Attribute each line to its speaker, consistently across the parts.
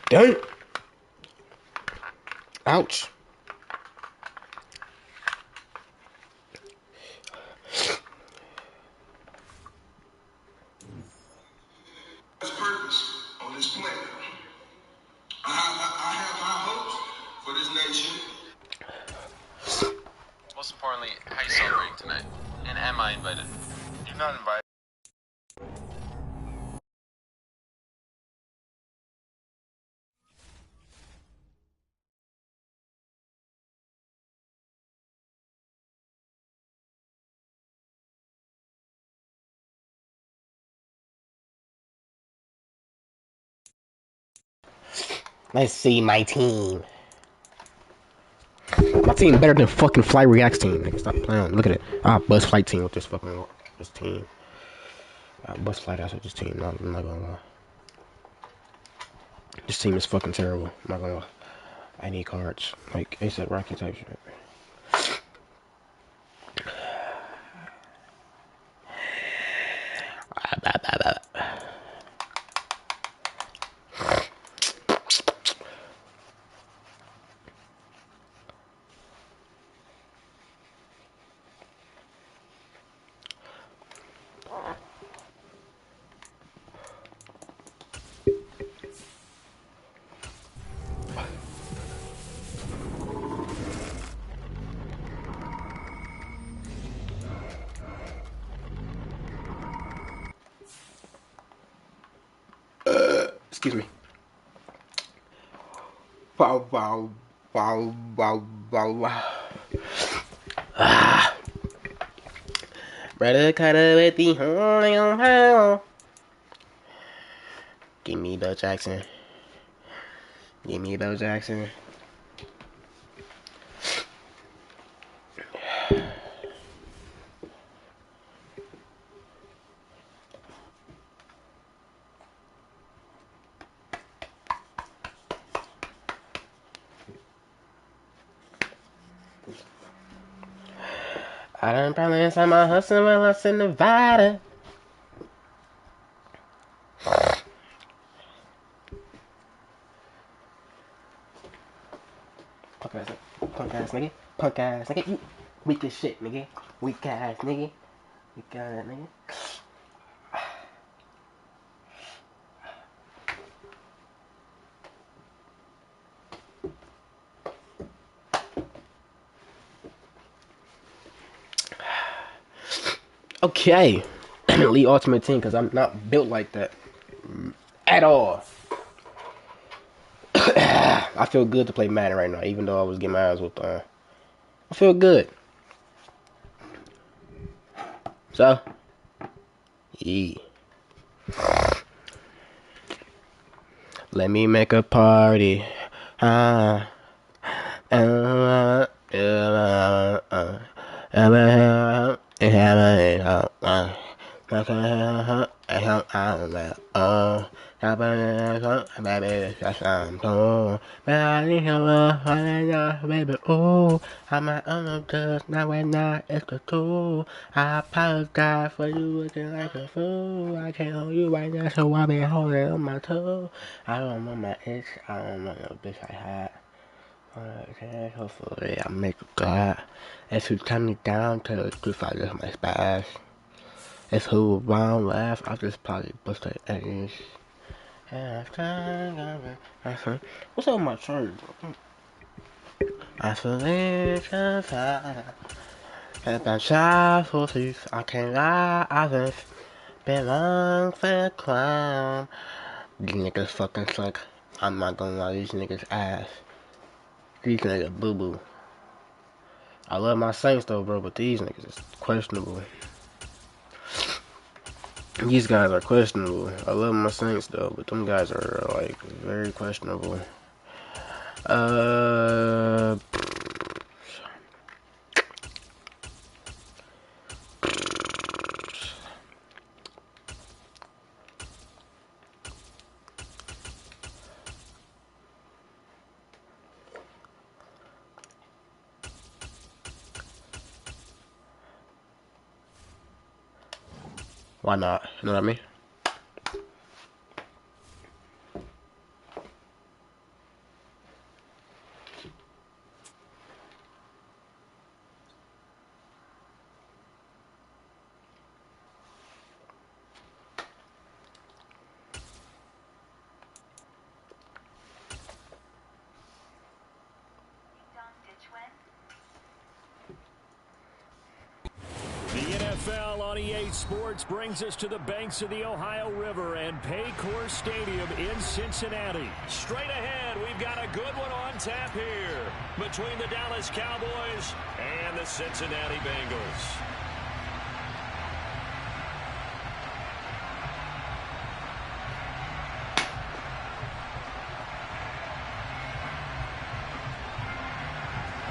Speaker 1: Dang. Ouch.
Speaker 2: Purpose on this planet. I have high hopes for this nation.
Speaker 3: Most importantly, how you celebrating tonight? And am I invited?
Speaker 2: You're not invited.
Speaker 1: Let's see my team. My team better than fucking Fly React's team. Nigga, stop playing. Look at it. Buzz Flight team with this fucking this team. Buzz Flight that's with this team. No, I'm not gonna lie. This team is fucking terrible. I'm not gonna lie. I need cards. Like ASAP Rocky type shit. Excuse me. Wow, wow, wow, wow, wow, wow. Brother cutter with the honey on pound. Give me Bill Jackson. Give me Bill Jackson. I done probably inside my hustle while I was in Nevada. Punk ass nigga. Punk ass nigga. You weak as shit, nigga. Weak ass nigga. Weak ass nigga. Okay. Elite Ultimate Team, because I'm not built like that. At all. I feel good to play Madden right now, even though I was getting my ass whooped. I feel good. So, yeah. Let me make a party. Baby, oh, I'm at just now and now it's the tool. I apologize for you looking like a fool. I can't hold you right now, so I be holding on my toe. I don't want my itch, I don't want no bitch I had. Okay, hopefully I make it glad. If you turn me down to the truth, I just my spaz. If who around laugh, I just probably bust their edges. What's up with my shirt? Isolation time. And I'm shy for thief. I can't lie, I've been long for the clown. These niggas fucking suck. I'm not gonna lie, these niggas ass. These niggas boo boo. I love my Saints though, bro, but these niggas is questionable. These guys are questionable. I love my Saints though, but them guys are like very questionable. Why not? You know what I mean?
Speaker 4: NFL on EA Sports brings us to the banks of the Ohio River and Paycor Stadium in Cincinnati. Straight ahead, we've got a good one on tap here between the Dallas Cowboys and the Cincinnati Bengals.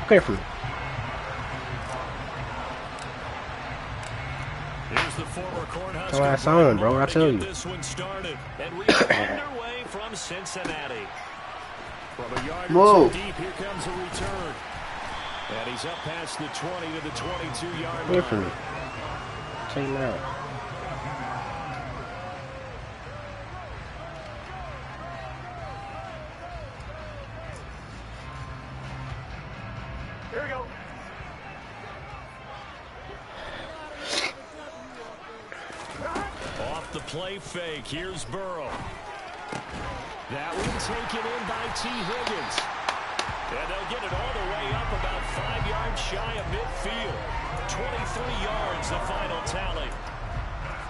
Speaker 1: Careful.
Speaker 4: Here's the former Cornhusker.
Speaker 1: That's my son, bro. I tell you.
Speaker 4: This one started, and we are underway from Cincinnati. From a yard or two deep, here comes a return. And he's up past the 20 to the 22-yard line.
Speaker 1: Careful. Take him out.
Speaker 4: Here we go. Off the play fake. Here's Burrow. That one taken in by T. Higgins. And they'll get it all the way up about 5 yards shy of midfield. 23 yards, the final tally.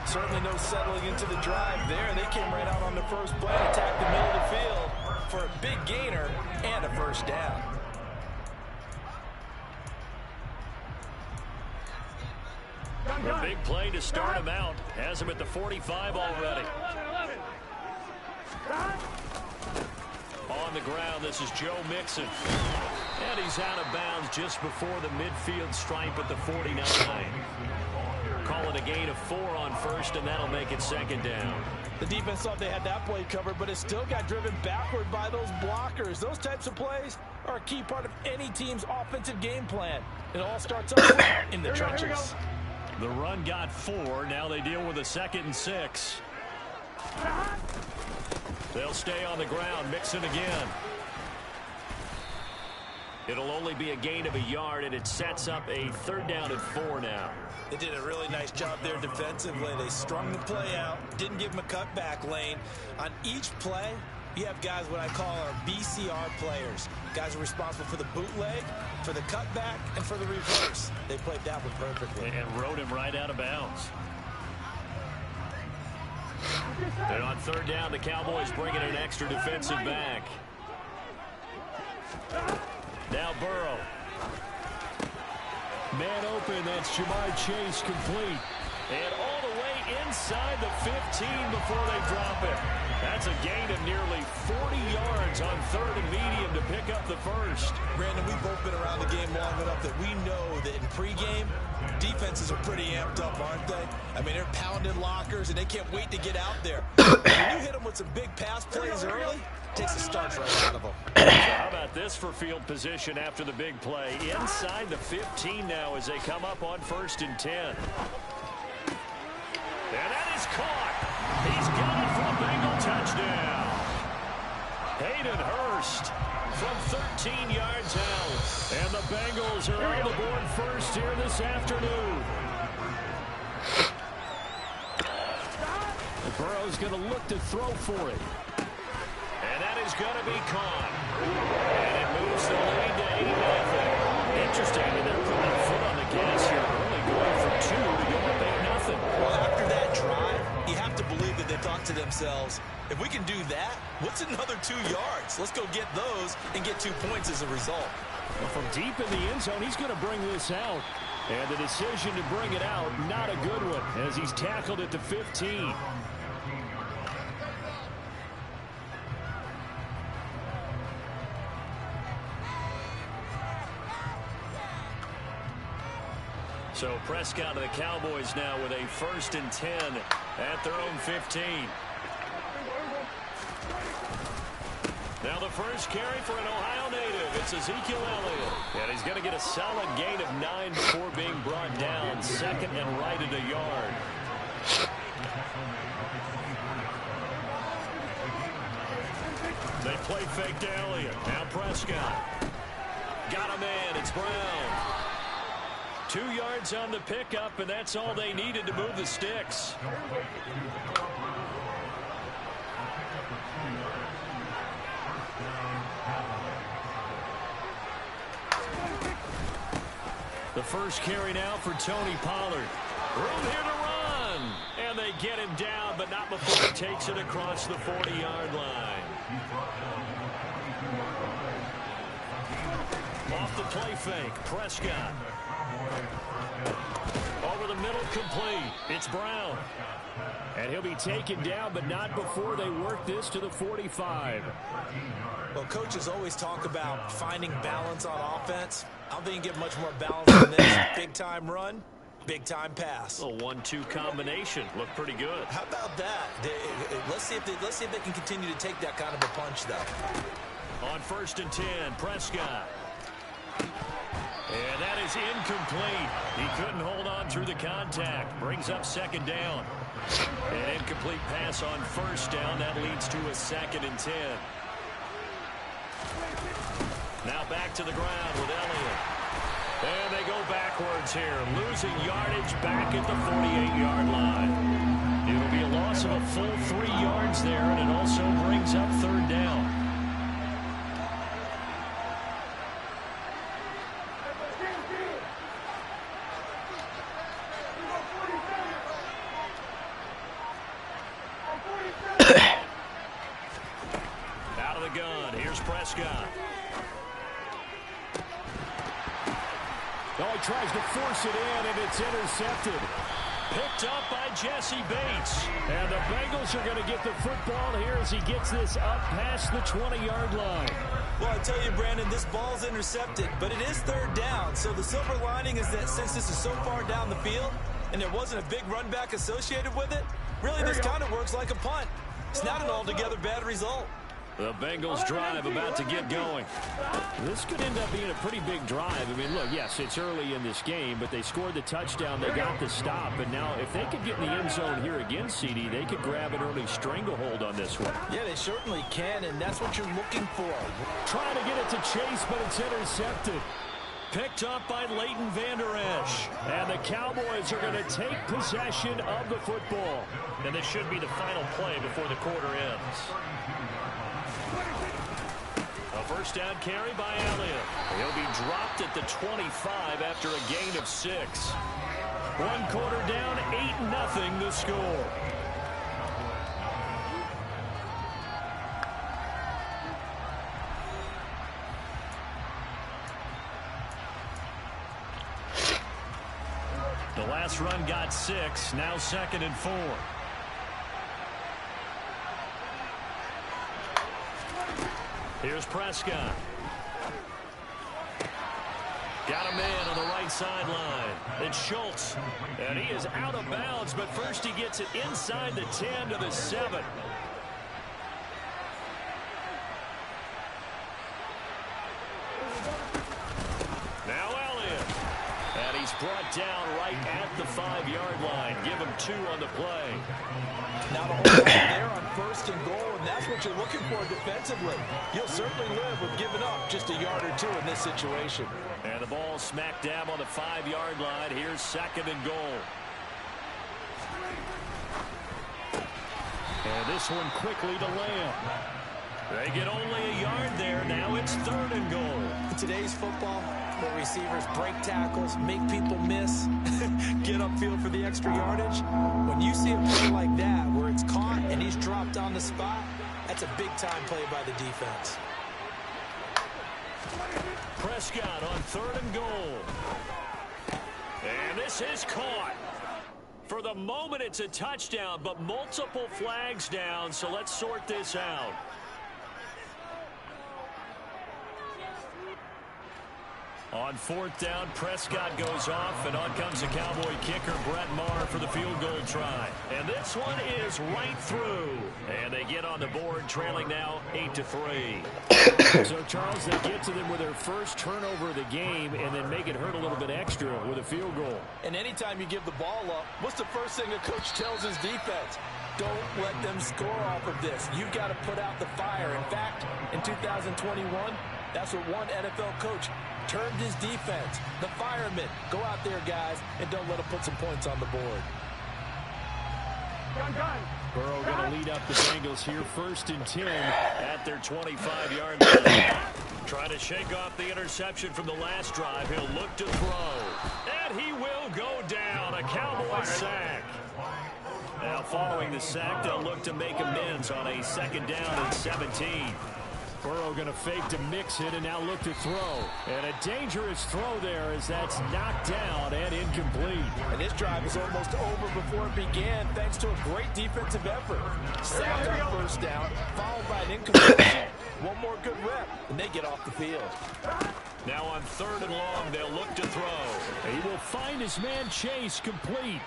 Speaker 5: Certainly no settling into the drive there. They came right out on the first play, attacked the middle of the field for a big gainer and a first down.
Speaker 4: A big play to start him out. Has him at the 45 already. On the ground, this is Joe Mixon. And he's out of bounds just before the midfield stripe at the 49. Call it a gain of 4 on first, and that'll make it second down.
Speaker 5: The defense thought they had that play covered, but it still got driven backward by those blockers. Those types of plays are a key part of any team's offensive game plan. It all starts up in the trenches.
Speaker 4: The run got 4. Now they deal with a 2nd and 6. They'll stay on the ground. Mixon again. It'll only be a gain of a yard, and it sets up a 3rd down and 4 now.
Speaker 5: They did a really nice job there defensively. They strung the play out, didn't give them a cutback lane. On each play, you have guys what I call our BCR players. Guys are responsible for the bootleg, for the cutback, and for the reverse. They played that one perfectly.
Speaker 4: And rode him right out of bounds. And on 3rd down, the Cowboys bring in an extra defensive back. Now Burrow. Man open, that's Jamar Chase complete. And all the way inside the 15 before they drop it. That's a gain of nearly 40 yards on 3rd and medium to pick up the first.
Speaker 5: Brandon, we've both been around the game long enough that we know that in pregame, defenses are pretty amped up, aren't they? I mean, they're pounding lockers, and they can't wait to get out there. When you hit them with some big pass plays early, it takes the starch right out of them.
Speaker 4: How about this for field position after the big play? Inside the 15 now as they come up on 1st and 10. And that is caught. He's got it for a Bengal touchdown. Hayden Hurst from 13 yards out. And the Bengals are on the board first here this afternoon. And Burrow's going to look to throw for it. And that is going to be caught. And it moves the lead to 8-0. Interesting. I mean, they're putting their foot on the gas here early, going for 2 to go up 8-0.
Speaker 5: Well, after that drive, you have to believe that they thought to themselves, if we can do that, what's another 2 yards? Let's go get those and get 2 points as a result.
Speaker 4: Well, from deep in the end zone, he's going to bring this out. And the decision to bring it out, not a good one, as he's tackled at the 15. So Prescott to the Cowboys now with a 1st and 10 at their own 15. Now the first carry for an Ohio native. It's Ezekiel Elliott. And he's going to get a solid gain of 9 before being brought down. 2nd and right at a yard. They play fake to Elliott. Now Prescott. Got a man. It's Brown. 2 yards on the pickup, and that's all they needed to move the sticks. The first carry now for Tony Pollard. Room here to run. And they get him down, but not before he takes it across the 40-yard line. Off the play fake, Prescott. Over the middle, complete. It's Brown. And he'll be taken down, but not before they work this to the 45.
Speaker 5: Well, coaches always talk about finding balance on offense. I don't think you get much more balance than this. Big-time run, big-time pass.
Speaker 4: A 1-2 combination. Looked pretty good.
Speaker 5: How about that? Let's see if they can continue to take that kind of a punch, though.
Speaker 4: On 1st and 10, Prescott. And that is incomplete. He couldn't hold on through the contact. Brings up 2nd down. An incomplete pass on 1st down. That leads to a 2nd and 10. Now back to the ground with Elliott. And they go backwards here. Losing yardage back at the 48-yard line. It'll be a loss of a full 3 yards there, and it also brings up 3rd down. Out of the gun, here's Prescott. Oh, he tries to force it in, and it's intercepted. Picked up by Jesse Bates. And the Bengals are going to get the football here as he gets this up past the 20-yard line.
Speaker 5: Well, I tell you, Brandon, this ball's intercepted, but it is 3rd down. So the silver lining is that since this is so far down the field and there wasn't a big run back associated with it, really this kind of works like a punt. It's not an altogether bad result.
Speaker 4: The Bengals drive about to get going. This could end up being a pretty big drive. I mean, look, yes, it's early in this game, but they scored the touchdown. They got the stop. And now if they could get in the end zone here again, CD, they could grab an early stranglehold on this one.
Speaker 5: Yeah, they certainly can, and that's what you're looking for.
Speaker 4: Trying to get it to Chase, but it's intercepted. Picked up by Leighton Vander Esch. And the Cowboys are going to take possession of the football. And this should be the final play before the quarter ends. A 1st down carry by Elliott. He'll be dropped at the 25 after a gain of 6. 1 quarter down, 8-0 the score. The last run got 6, now 2nd and 4. Here's Prescott. Got a man on the right sideline. It's Schultz. And he is out of bounds, but first he gets it inside the 10 to the 7. Now Elliott. And he's brought down right at the 5-yard line. Give him 2 on the play.
Speaker 5: Not a whole lot there on 1st and goal, and that's what you're looking for defensively. You'll certainly live with giving up just a yard or 2 in this situation.
Speaker 4: And the ball smack dab on the 5-yard line. Here's 2nd and goal. And this one quickly to Lamb. They get only a yard there. Now it's 3rd and goal.
Speaker 5: In today's football, the receivers break tackles, make people miss, get upfield for the extra yardage. When you see a play like that where it's caught and he's dropped on the spot, that's a big-time play by the defense.
Speaker 4: Prescott on 3rd and goal. And this is caught. For the moment, it's a touchdown, but multiple flags down, so let's sort this out. On 4th down, Prescott goes off, and on comes the Cowboy kicker, Brett Maher, for the field goal try. And this one is right through. And they get on the board, trailing now 8-3. So, Charles, they get to them with their first turnover of the game and then make it hurt a little bit extra with a field goal.
Speaker 5: And anytime you give the ball up, what's the first thing a coach tells his defense? Don't let them score off of this. You've got to put out the fire. In fact, in 2021, that's what one NFL coach termed his defense. The firemen. Go out there, guys, and don't let them put some points on the board.
Speaker 4: Burrow going to lead up the Bengals here, 1st and 10 at their 25-yard line. Trying to shake off the interception from the last drive. He'll look to throw. And he will go down. A Cowboy sack. Now following the sack, they'll look to make amends on a 2nd down and 17. Burrow going to fake to mix it and now look to throw. And a dangerous throw there as that's knocked down and incomplete.
Speaker 5: And this drive is almost over before it began thanks to a great defensive effort. Sack on 1st down, followed by an incompletion. One more good rep, and they get off the field.
Speaker 4: Now on 3rd and long, they'll look to throw. He will find his man Chase complete.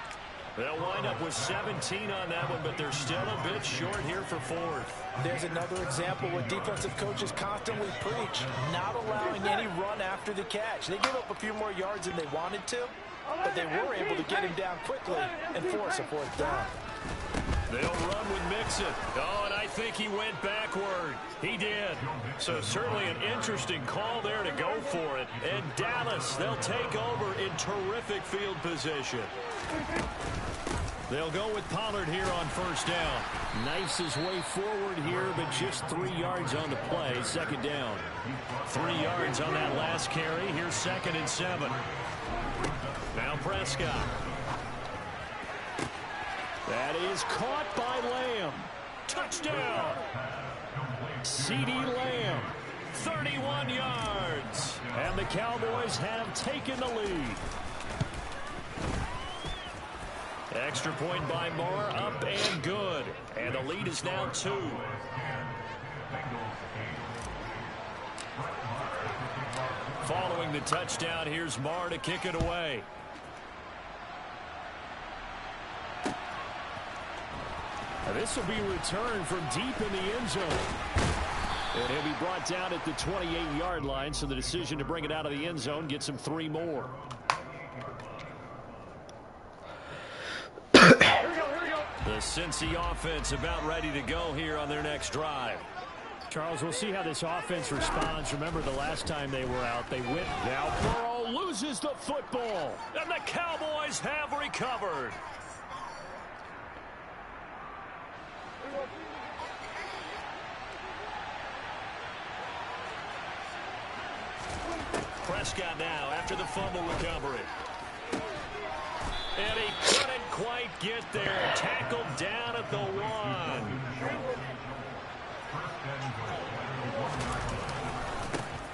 Speaker 4: They'll wind up with 17 on that one, but they're still a bit short here for 4th.
Speaker 5: There's another example what defensive coaches constantly preach, not allowing any run after the catch. They give up a few more yards than they wanted to, but they were able to get him down quickly and force a 4th down.
Speaker 4: They'll run with Mixon. Oh, and I think he went backward. He did. So certainly an interesting call there to go for it. And Dallas, they'll take over in terrific field position. They'll go with Pollard here on 1st down. Knifes his way forward here, but just 3 yards on the play. 2nd down. 3 yards on that last carry. Here's 2nd and 7. Now Prescott. That is caught by Lamb. Touchdown. CeeDee Lamb. 31 yards. And the Cowboys have taken the lead. Extra point by Moore, up and good. And the lead is now 2. Following the touchdown, here's Moore to kick it away. This will be returned from deep in the end zone. And he'll be brought down at the 28-yard line, so the decision to bring it out of the end zone gets him 3 more. The Cincy offense about ready to go here on their next drive.
Speaker 6: Charles, we'll see how this offense responds. Remember the last time they were out, they went.
Speaker 4: Now Burrow loses the football, and the Cowboys have recovered. Prescott now after the fumble recovery. And he couldn't quite get there. Tackled down at the 1.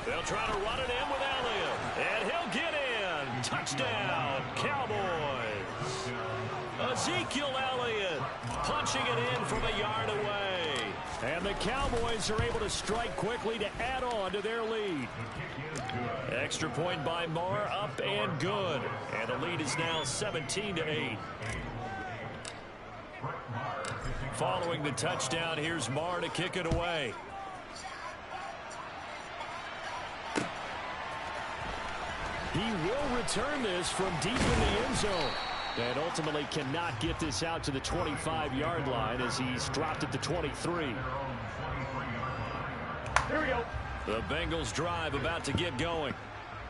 Speaker 4: They'll try to run it in with Elliott. And he'll get in. Touchdown, Cowboys. Ezekiel Elliott punching it in from a yard away.
Speaker 6: And the Cowboys are able to strike quickly to add on to their lead.
Speaker 4: Extra point by Moore, up and good. And the lead is now 17-8. Following the touchdown, here's Moore to kick it away.
Speaker 6: He will return this from deep in the end zone. And ultimately cannot get this out to the 25-yard line as he's dropped at the 23.
Speaker 4: Here we go. The Bengals drive about to get going.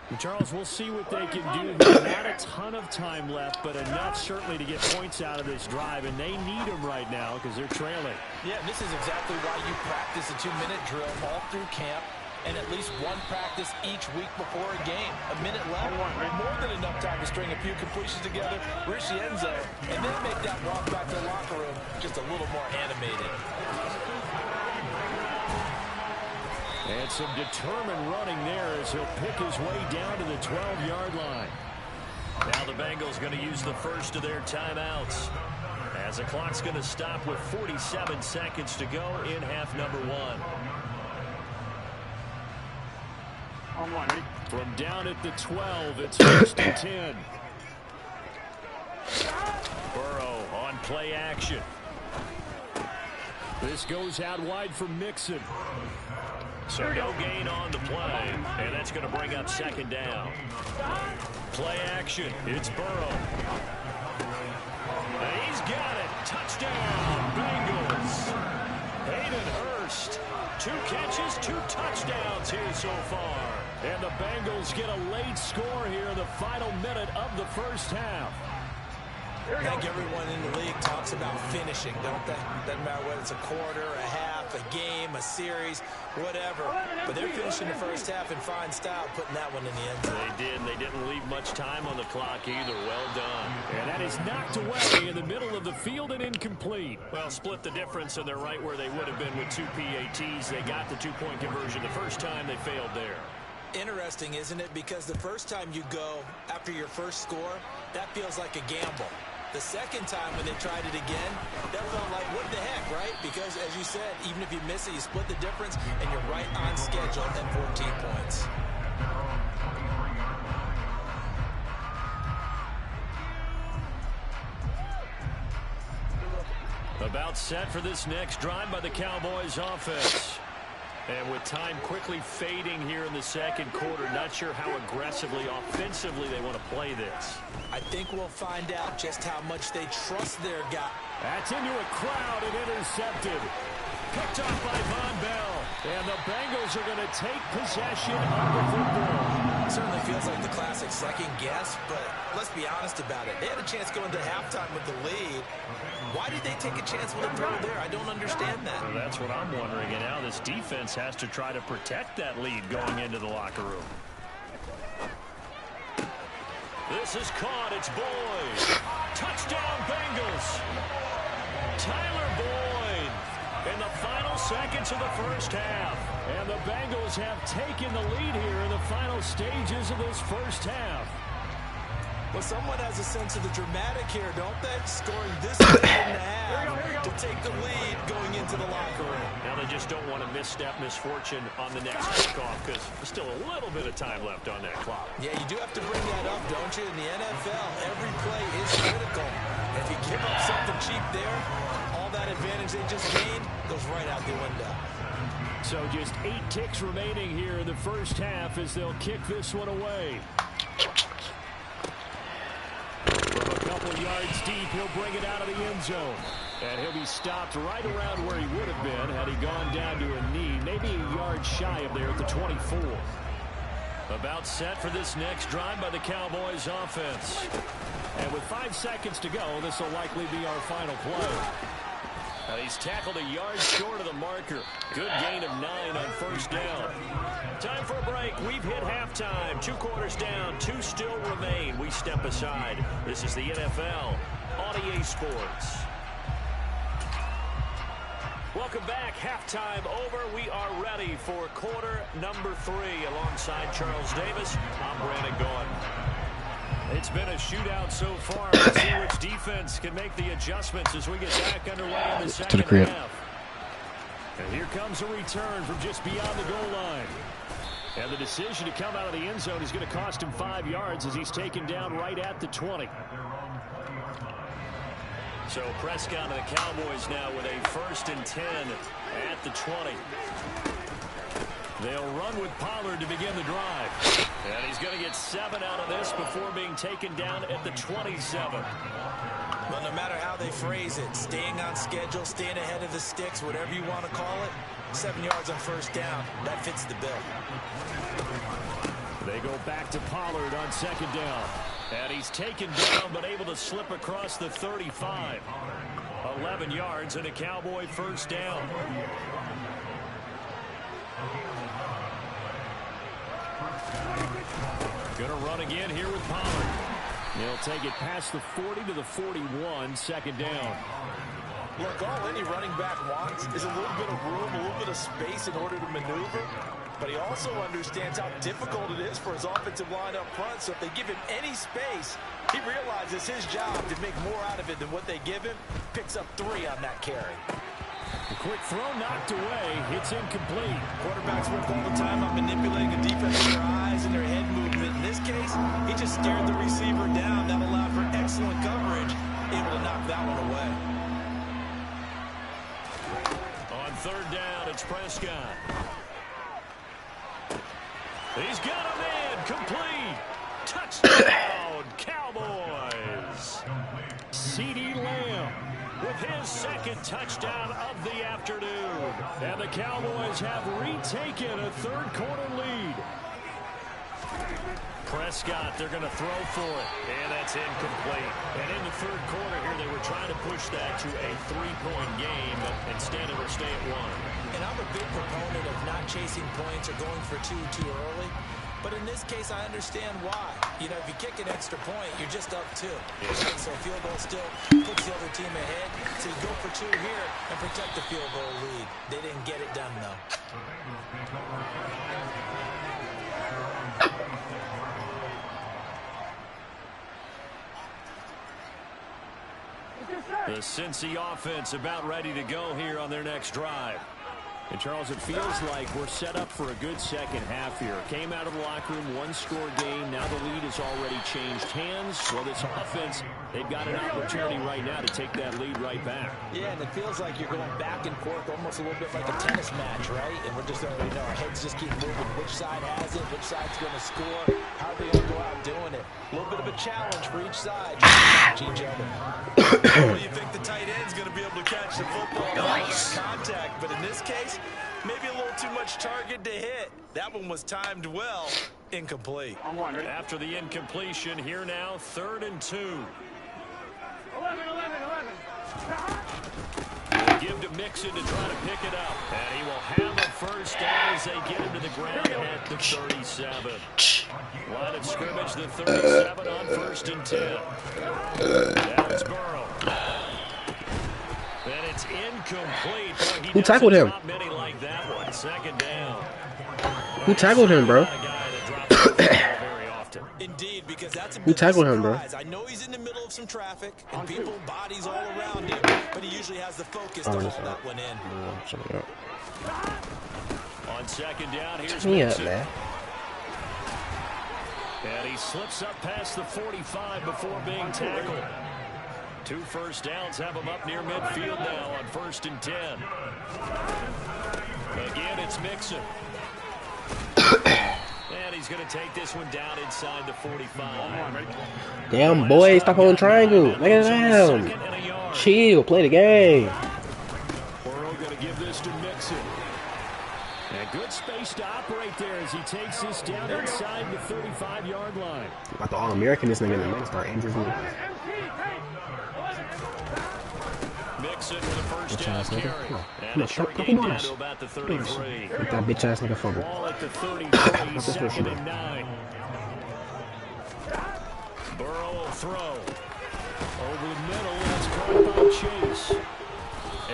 Speaker 6: And Charles, we'll see what they can do. There's not a ton of time left, but enough certainly to get points out of this drive, and they need them right now because they're trailing.
Speaker 5: Yeah, this is exactly why you practice a 2-minute drill all through camp and at least one practice each week before a game. A minute left, more than enough time to string a few completions together, reach the end zone, and then make that walk back to the locker room just a little more animated.
Speaker 6: And some determined running there as he'll pick his way down to the 12-yard line.
Speaker 4: Now the Bengals going to use the first of their timeouts, as the clock's going to stop with 47 seconds to go in half number 1.
Speaker 6: From down at the 12, it's 1st and 10.
Speaker 4: Burrow on play action.
Speaker 6: This goes out wide for Mixon.
Speaker 4: So no gain on the play, and that's going to bring up 2nd down. Play action. It's Burrow. And he's got it. Touchdown, Bengals. Hayden Hurst. 2 catches, 2 touchdowns here so far.
Speaker 6: And the Bengals get a late score here in the final minute of the first half.
Speaker 5: I think everyone in the league talks about finishing, don't they? Doesn't matter whether it's a quarter, a half, a game, a series, whatever. But they're finishing the first half in fine style, putting that one in the end zone.
Speaker 6: They did, and they didn't leave much time on the clock either. Well done. And that is knocked away in the middle of the field and incomplete. Well, split the difference, and they're right where they would have been with 2 PATs. They got the two-point conversion the first time. They failed there.
Speaker 5: Interesting, isn't it? Because the first time you go after your first score, that feels like a gamble. The second time when they tried it again, that felt like, what the heck, right? Because, as you said, even if you miss it, you split the difference, and you're right on schedule at 14 points.
Speaker 6: About set for this next drive by the Cowboys offense. And with time quickly fading here in the second quarter, not sure how aggressively, offensively they want to play this.
Speaker 5: I think we'll find out just how much they trust their guy.
Speaker 6: That's into a crowd and intercepted. Picked off by Von Bell. And the Bengals are going to take possession of the football.
Speaker 5: Certainly feels like the classic second guess, but let's be honest about it. They had a chance going to halftime with the lead. Why did they take a chance with a throw there? I don't understand that.
Speaker 6: Well, that's what I'm wondering. And now this defense has to try to protect that lead going into the locker room. This is caught. It's Boyd. Touchdown, Bengals. Tyler Boyd in the final seconds of the first half. And the Bengals have taken the lead here in the final stages of this first half.
Speaker 5: Well, someone has a sense of the dramatic here, don't they? Scoring this late in the half to take the lead going into the locker room.
Speaker 6: Now they just don't want to misstep misfortune on the next kickoff because there's still a little bit of time left on that clock.
Speaker 5: Yeah, you do have to bring that up, don't you? In the NFL, every play is critical. And if you give up something cheap there, all that advantage they just gained goes right out the window.
Speaker 6: So just 8 ticks remaining here in the first half as they'll kick this one away. From a couple yards deep, he'll bring it out of the end zone. And he'll be stopped right around where he would have been had he gone down to a knee, maybe a yard shy of there at the 24. About set for this next drive by the Cowboys offense. And with 5 seconds to go, this will likely be our final play. And he's tackled a yard short of the marker. Good gain of 9 on first down. Time for a break. We've hit halftime. 2 quarters down. 2 still remain. We step aside. This is the NFL on EA Sports. Welcome back. Halftime over. We are ready for quarter number 3. Alongside Charles Davis, I'm Brandon Gaughan. It's been a shootout so far. Let's see which defense can make the adjustments as we get back underway in the second half. And here comes a return from just beyond the goal line. And the decision to come out of the end zone is going to cost him 5 yards as he's taken down right at the 20. So Prescott and the Cowboys now with a 1st and 10 at the 20. They'll run with Pollard to begin the drive. And he's going to get 7 out of this before being taken down at the 27.
Speaker 5: Well, no matter how they phrase it, staying on schedule, staying ahead of the sticks, whatever you want to call it, 7 yards on first down, that fits the bill.
Speaker 6: They go back to Pollard on 2nd down. And he's taken down but able to slip across the 35. 11 yards and a Cowboy 1st down. Gonna run again here with Pollard. He'll take it past the 40 to the 41, 2nd down.
Speaker 5: Look, all any running back wants is a little bit of room, a little bit of space in order to maneuver. But he also understands how difficult it is for his offensive line up front. So if they give him any space, he realizes his job to make more out of it than what they give him. Picks up 3 on that carry.
Speaker 6: A quick throw knocked away. It's incomplete.
Speaker 5: Quarterbacks work all the time on manipulating a defense with their eyes and their head movement. In this case, he just stared the receiver down. That allowed for excellent coverage. Able to knock that one away.
Speaker 6: On 3rd down, it's Prescott. He's got a man. Complete. Touchdown, Cowboys. CeeDee Lamb with his 2nd touchdown of the afternoon. And the Cowboys have retaken a 3rd quarter lead.
Speaker 4: Prescott, they're going to throw for it. And that's incomplete. And in the third quarter here, they were trying to push that to a 3-point game, but instead it will stay at 1.
Speaker 5: And I'm a big proponent of not chasing points or going for two too early. But in this case, I understand why. You know, if you kick an extra point, you're just up 2. So a field goal still puts the other team ahead. So you go for 2 here and protect the field goal lead. They didn't get it done, though.
Speaker 4: The Cincy offense about ready to go here on their next drive. And, Charles, it feels like we're set up for a good second half here. Came out of the locker room, one-score game. Now the lead has already changed hands. Well, this offense, they've got an opportunity right now to take that lead right back.
Speaker 5: Yeah, and it feels like you're going back and forth almost a little bit like a tennis match, right? And we're just already know our heads just keep moving. Which side has it? Which side's going to score? How are they going to go out doing it? A little bit of a challenge for each side. Match each other. Well, you think the tight end's going to be able to catch the football without contact, but in this case, maybe a little too much target to hit. That one was timed well. Incomplete.
Speaker 4: After the incompletion, here now, 3rd and 2. 11. Give to Mixon to try to pick it up. And he will have a first down as they get him to the ground at the 37. Line of scrimmage, the 37 on 1st and 10. Now it's Burrow. And it's incomplete.
Speaker 1: Who tackled him?
Speaker 4: Like that one. 2nd down.
Speaker 1: Who tackled him, bro?
Speaker 5: Indeed, because that's a
Speaker 1: Who tackled him, bro?
Speaker 5: I know he's in the middle of some traffic and people, bodies all around him, but he usually has the focus to haul that one in.
Speaker 4: On 2nd down, here's
Speaker 1: me up,
Speaker 4: Mixon.
Speaker 1: man.
Speaker 4: And he slips up past the 45 before being tackled. 2 first downs have him up near midfield now on 1st and 10. Again, it's Mixon. And he's going to take this one down inside the 45.
Speaker 1: Damn, boy, stop holding triangle. Look at that. Chill, play the game.
Speaker 4: Burrow going to give this to Mixon. And good space to operate there as he takes this down inside the 35-yard line.
Speaker 1: Like the All-American, this nigga in the middle start injuries me.
Speaker 4: Mixon with a first down carry.
Speaker 1: And a short gain down to
Speaker 4: about the 33.
Speaker 1: Get that bitch ass nigga fumble.
Speaker 4: Ball at the 33, 2nd and 9. Burrow will throw. Over the middle, that's caught by Chase.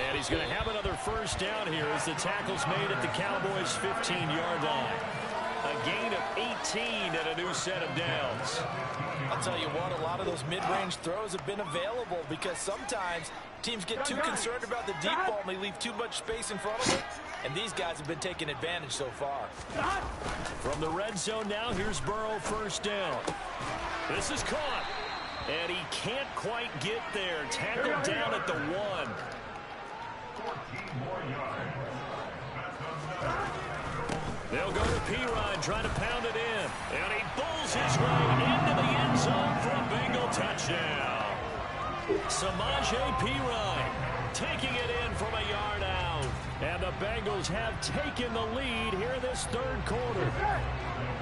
Speaker 4: And he's going to have another first down here as the tackle's made at the Cowboys' 15-yard line. A gain of 18 and a new set of downs.
Speaker 5: I'll tell you what, a lot of those mid-range throws have been available because sometimes teams get too concerned about the deep ball and they leave too much space in front of them. And these guys have been taking advantage so far.
Speaker 4: From the red zone now, here's Burrow, first down. This is caught. And he can't quite get there. Tackled down at the 1. They'll go to Pirine, trying to pound it in. And he pulls his way into the end zone for a Bengal touchdown. Samaje Pirine taking it in from a yard out. And the Bengals have taken the lead here in this 3rd quarter.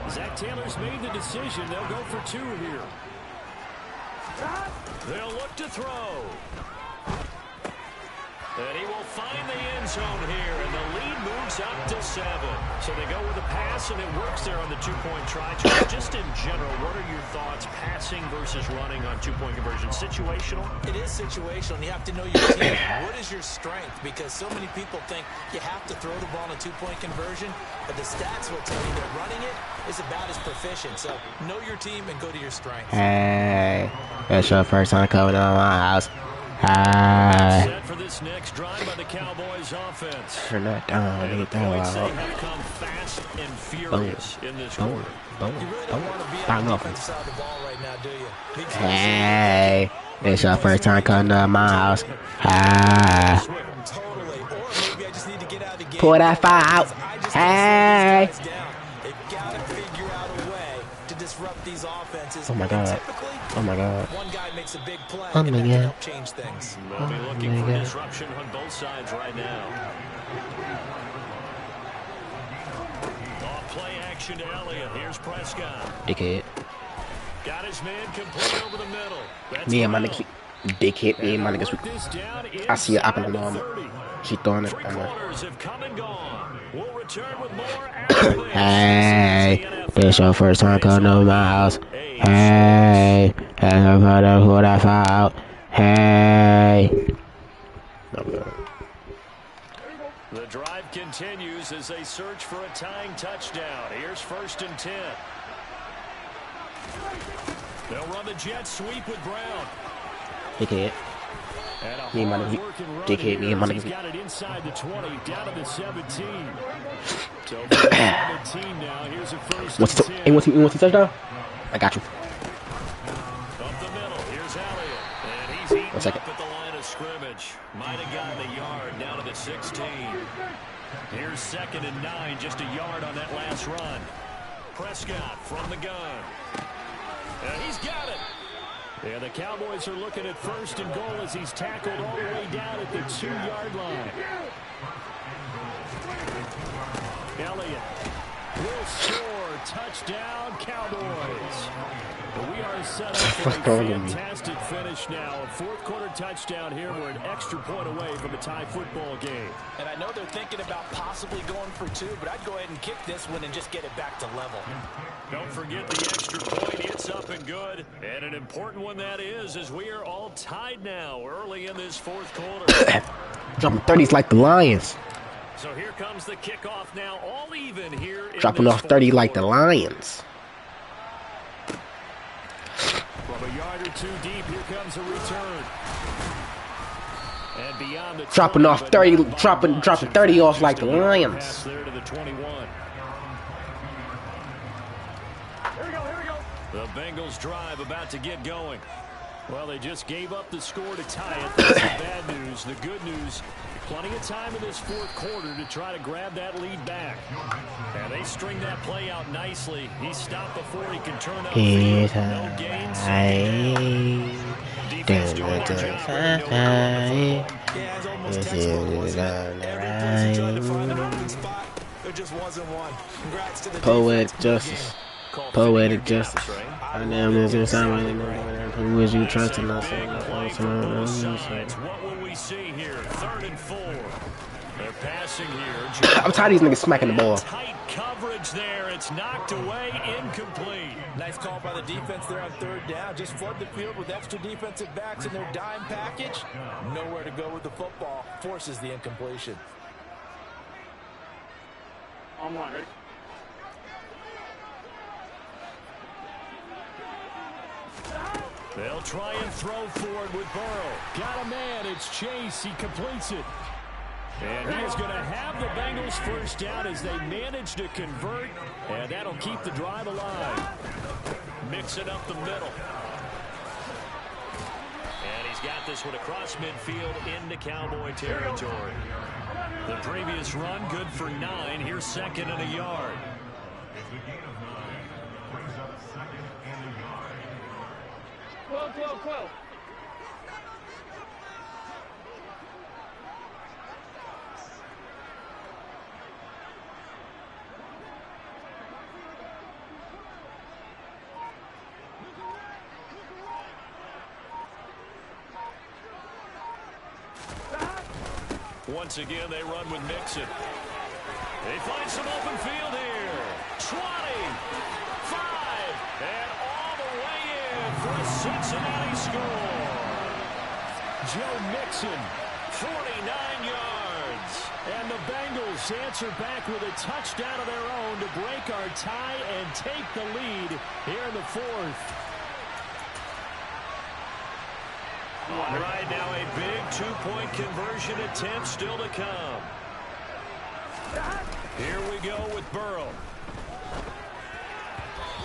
Speaker 4: Zach Taylor's made the decision. They'll go for 2 here. They'll look to throw. And he will find the end zone here, and the lead moves up to 7. So they go with a pass, and it works there on the 2-point try. Just in general, what are your thoughts, passing versus running on 2-point conversion? Situational?
Speaker 5: It is situational, and you have to know your team. What is your strength? Because so many people think you have to throw the ball in a 2-point conversion, but the stats will tell you that running it is about as proficient. So know your team and go to your strength.
Speaker 1: Hey, it's your first time coming to my house. Hi.
Speaker 4: Set for this next drive by the Cowboys offense.
Speaker 1: Turn that down.
Speaker 4: And the
Speaker 1: Nigga,
Speaker 4: points
Speaker 1: that
Speaker 4: have come fast and furious in this quarter.
Speaker 5: You really don't want to be
Speaker 1: Bang
Speaker 5: on the
Speaker 1: up.
Speaker 5: defensive side of the ball right now, do you?
Speaker 1: Hey, it's your first time coming to my house. Hi.
Speaker 5: Totally. Or maybe I just need to get out of the game.
Speaker 1: Pull that fire out. Hey.
Speaker 5: They've got to figure out a way to disrupt these offenses.
Speaker 1: Oh my God.
Speaker 5: Typically,
Speaker 1: Oh my God.
Speaker 5: one guy makes a big play
Speaker 1: Oh
Speaker 5: and
Speaker 1: my
Speaker 5: that can
Speaker 1: God.
Speaker 5: help change things.
Speaker 4: We'll be looking for disruption on both sides right now. Off play action to Elliott. Here's Prescott.
Speaker 1: Dickhead.
Speaker 4: Got his man complete over the middle. That's
Speaker 1: Me and my niggas, dickhead. Me and my niggas. I see it up in the normal. She throwing it. I'm like,
Speaker 4: we'll return with more after this.
Speaker 1: hey, this your first time coming to my house. Hey, hey, who I found. Hey.
Speaker 4: The drive continues as they search for a tying touchdown. Here's 1st and 10. They'll run the jet sweep with Brown.
Speaker 1: Dickhead. Me and my niggas. Dickhead. Me and my niggas.
Speaker 4: Got it inside the 20, down to the 17. So for the 17 now, here's a 1st and 10.
Speaker 1: You want to touchdown? I got you.
Speaker 4: Up the middle, here's Elliott. And he's eaten up at the line of scrimmage. Might have gotten a yard down to the 16. Here's 2nd and 9, just a yard on that last run. Prescott from the gun. And he's got it. Yeah, the Cowboys are looking at 1st and goal as he's tackled all the way down at the 2-yard line. Elliott will score. Touchdown, Cowboys. We are set up for a fantastic finish now. A 4th quarter touchdown here. We're an extra point away from a tie football game.
Speaker 5: And I know they're thinking about possibly going for 2, but I'd go ahead and kick this one and just get it back to level.
Speaker 4: Don't forget the extra point. It's up and good. And an important one that is, as we are all tied now early in this 4th quarter.
Speaker 1: Dropping 30s like the Lions.
Speaker 4: So here comes the kickoff now, all even here.
Speaker 1: Dropping off 30 like the Lions.
Speaker 4: From a yard or 2 deep, here comes a return. And beyond the
Speaker 1: dropping off 30, dropping 30 off like the Lions.
Speaker 4: There to the 21. Here we go. The Bengals drive about to get going. Well, they just gave up the score to tie it. That's the bad news. The good news, plenty of time in this 4th quarter to try to grab that lead back. And they string that play out nicely. He stopped before he can turn up. No gains. Defense doing their job.
Speaker 5: There just wasn't one. Congrats to the
Speaker 1: Poetic justice. Poetic justice. I know this is something which you trust in us.
Speaker 4: What will we see here? 3rd and 4. They're passing here.
Speaker 1: I'm tired of these niggas smacking the ball.
Speaker 4: Tight coverage there. It's knocked away, incomplete.
Speaker 5: Nice call by the defense there on 3rd down. Just flood the field with extra defensive backs in their dime package. Nowhere to go with the football. Forces the incompletion.
Speaker 7: I'm on it.
Speaker 4: They'll try and throw forward with Burrow. Got a man. It's Chase. He completes it. And he is going to have the Bengals 1st down as they manage to convert. And that'll keep the drive alive. Mix it up the middle. And he's got this one across midfield into Cowboy territory. The previous run good for 9. Here's 2nd and a yard.
Speaker 7: Whoa.
Speaker 4: Once again, they run with Mixon. They find some open field here. 20, 5, and all the way in for a Cincinnati score. Joe Mixon, 49 yards. And the Bengals answer back with a touchdown of their own to break our tie and take the lead here in the 4th. All right, now a big 2-point conversion attempt still to come. Here we go with Burrow.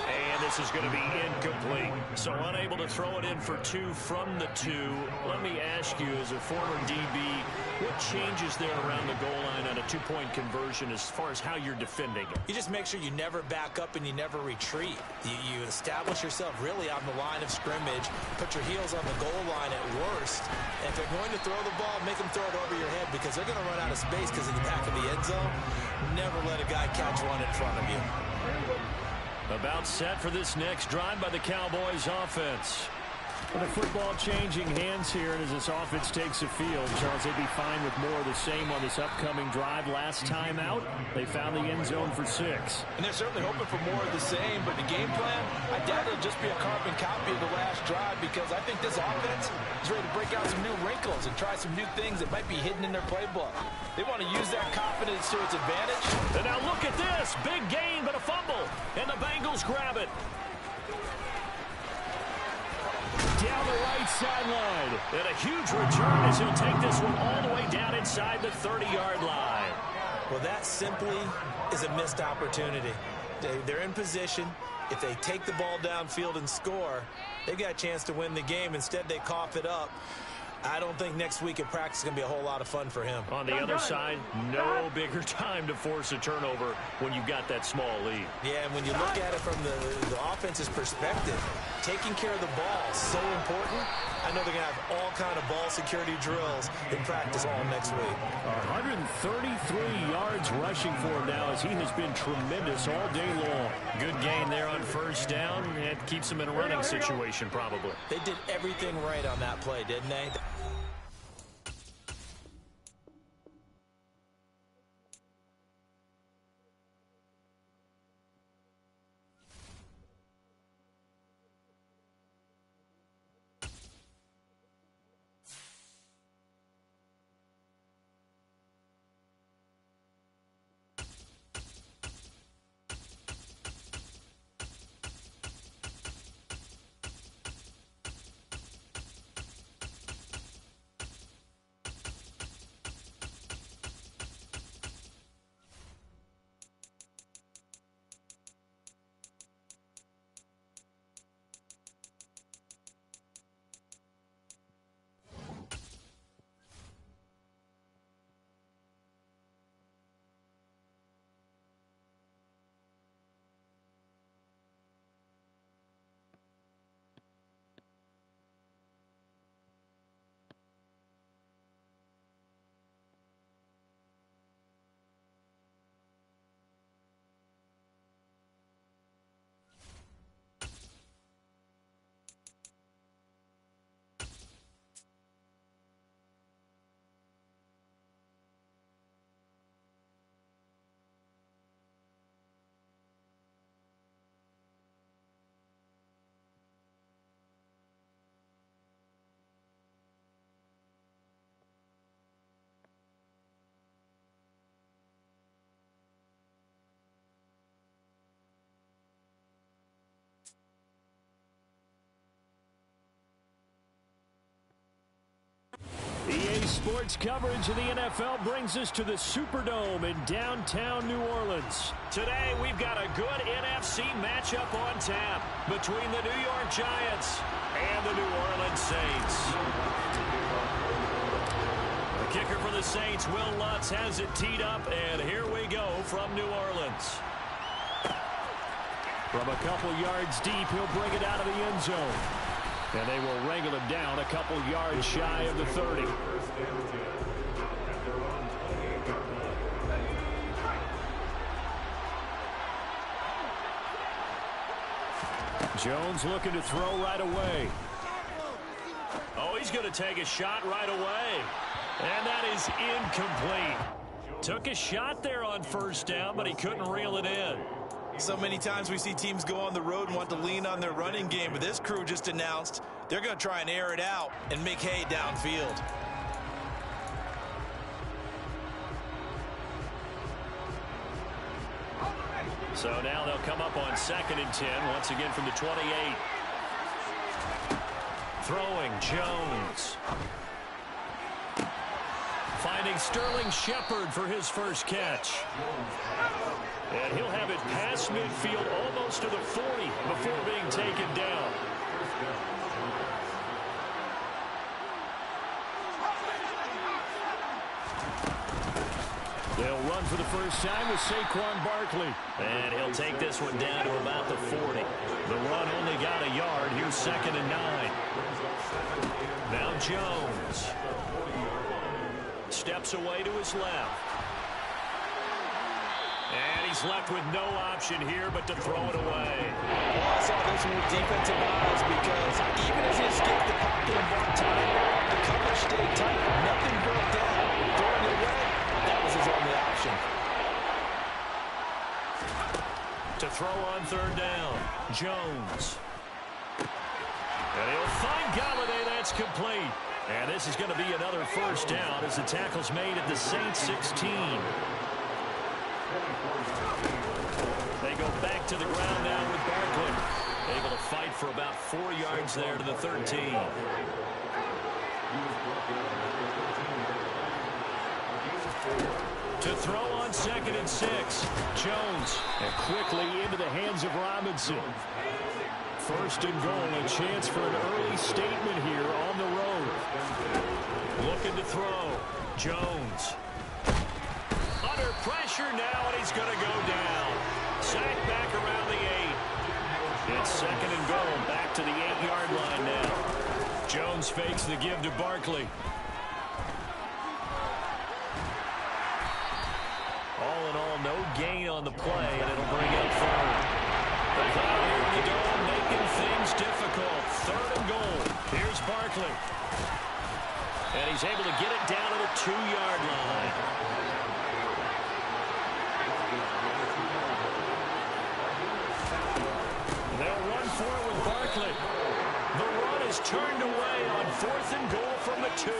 Speaker 4: And this is going to be incomplete. So unable to throw it in for 2 from the 2. Let me ask you, as a former DB, what changes there around the goal line on a 2-point conversion as far as how you're defending it?
Speaker 5: You just make sure you never back up and you never retreat. You establish yourself really on the line of scrimmage, put your heels on the goal line at worst. And if they're going to throw the ball, make them throw it over your head because they're going to run out of space because in the back of the end zone, never let a guy catch one in front of you.
Speaker 4: About set for this next drive by the Cowboys offense. With the football changing hands here, and as this offense takes the field, Charles, they'd be fine with more of the same on this upcoming drive. Last time out, they found the end zone for 6.
Speaker 5: And they're certainly hoping for more of the same, but the game plan, I doubt it'll just be a carbon copy of the last drive, because I think this offense is ready to break out some new wrinkles and try some new things that might be hidden in their playbook. They want to use that confidence to its advantage.
Speaker 4: And now look at this. Big gain, but a fumble. And the Bengals grab it. Down the right sideline. And a huge return as he'll take this one all the way down inside the 30-yard line.
Speaker 5: Well, that simply is a missed opportunity. They're in position. If they take the ball downfield and score, they've got a chance to win the game. Instead, they cough it up. I don't think next week in practice is going to be a whole lot of fun for him.
Speaker 4: On the other side, no bigger time to force a turnover when you've got that small lead.
Speaker 5: Yeah, and when you look at it from the offense's perspective, taking care of the ball is so important. I know they're going to have all kind of ball security drills in practice all next week.
Speaker 4: 133 yards rushing for him now, as he has been tremendous all day long. Good gain there on first down. It keeps him in a running situation probably.
Speaker 5: They did everything right on that play, didn't they?
Speaker 4: EA Sports coverage of the NFL brings us to the Superdome in downtown New Orleans. Today, we've got a good NFC matchup on tap between the New York Giants and the New Orleans Saints. The kicker for the Saints, Will Lutz, has it teed up, and here we go from New Orleans. From a couple yards deep, he'll bring it out of the end zone. And they will wrangle him down a couple yards shy of the 30. Jones looking to throw right away. Oh, he's going to take a shot right away. And that is incomplete. Took a shot there on first down, but he couldn't reel it in.
Speaker 5: So many times we see teams go on the road and want to lean on their running game, but this crew just announced they're going to try and air it out and make hay downfield.
Speaker 4: So now they'll come up on 2nd and 10, once again from the 28. Throwing, Jones. Finding Sterling Shepard for his first catch. And he'll have it past midfield almost to the 40 before being taken down. They'll run for the first time with Saquon Barkley. And he'll take this one down to about the 40. The run only got a yard. Here's 2nd and 9. Now Jones. Steps away to his left. And he's left with no option here but to throw it away.
Speaker 5: Well, I saw this one with defensive eyes because even as he escaped the pocket and bought time, the coverage stayed tight. Nothing broke down. Throwing it away, that was his only option.
Speaker 4: To throw on third down, Jones. And he'll find Galladay. That's complete. And this is going to be another first down as the tackle's made at the Saints 16. They go back to the ground now with Barkley. Able to fight for about 4 yards there to the 13. To throw on 2nd and 6. Jones. And quickly into the hands of Robinson. First and goal, a chance for an early statement here on the road. Looking to throw. Jones. Under pressure now, and he's going to go down. Sacked back around the 8. It's 2nd and goal, back to the 8-yard line now. Jones fakes the give to Barkley. All in all, no gain on the play, and it'll bring up third. The crowd here in the dome making things difficult. 3rd and goal. Here's Barkley. And he's able to get it down to the 2-yard line. They'll run forward with Barkley. The run is turned away on 4th and goal from the 2.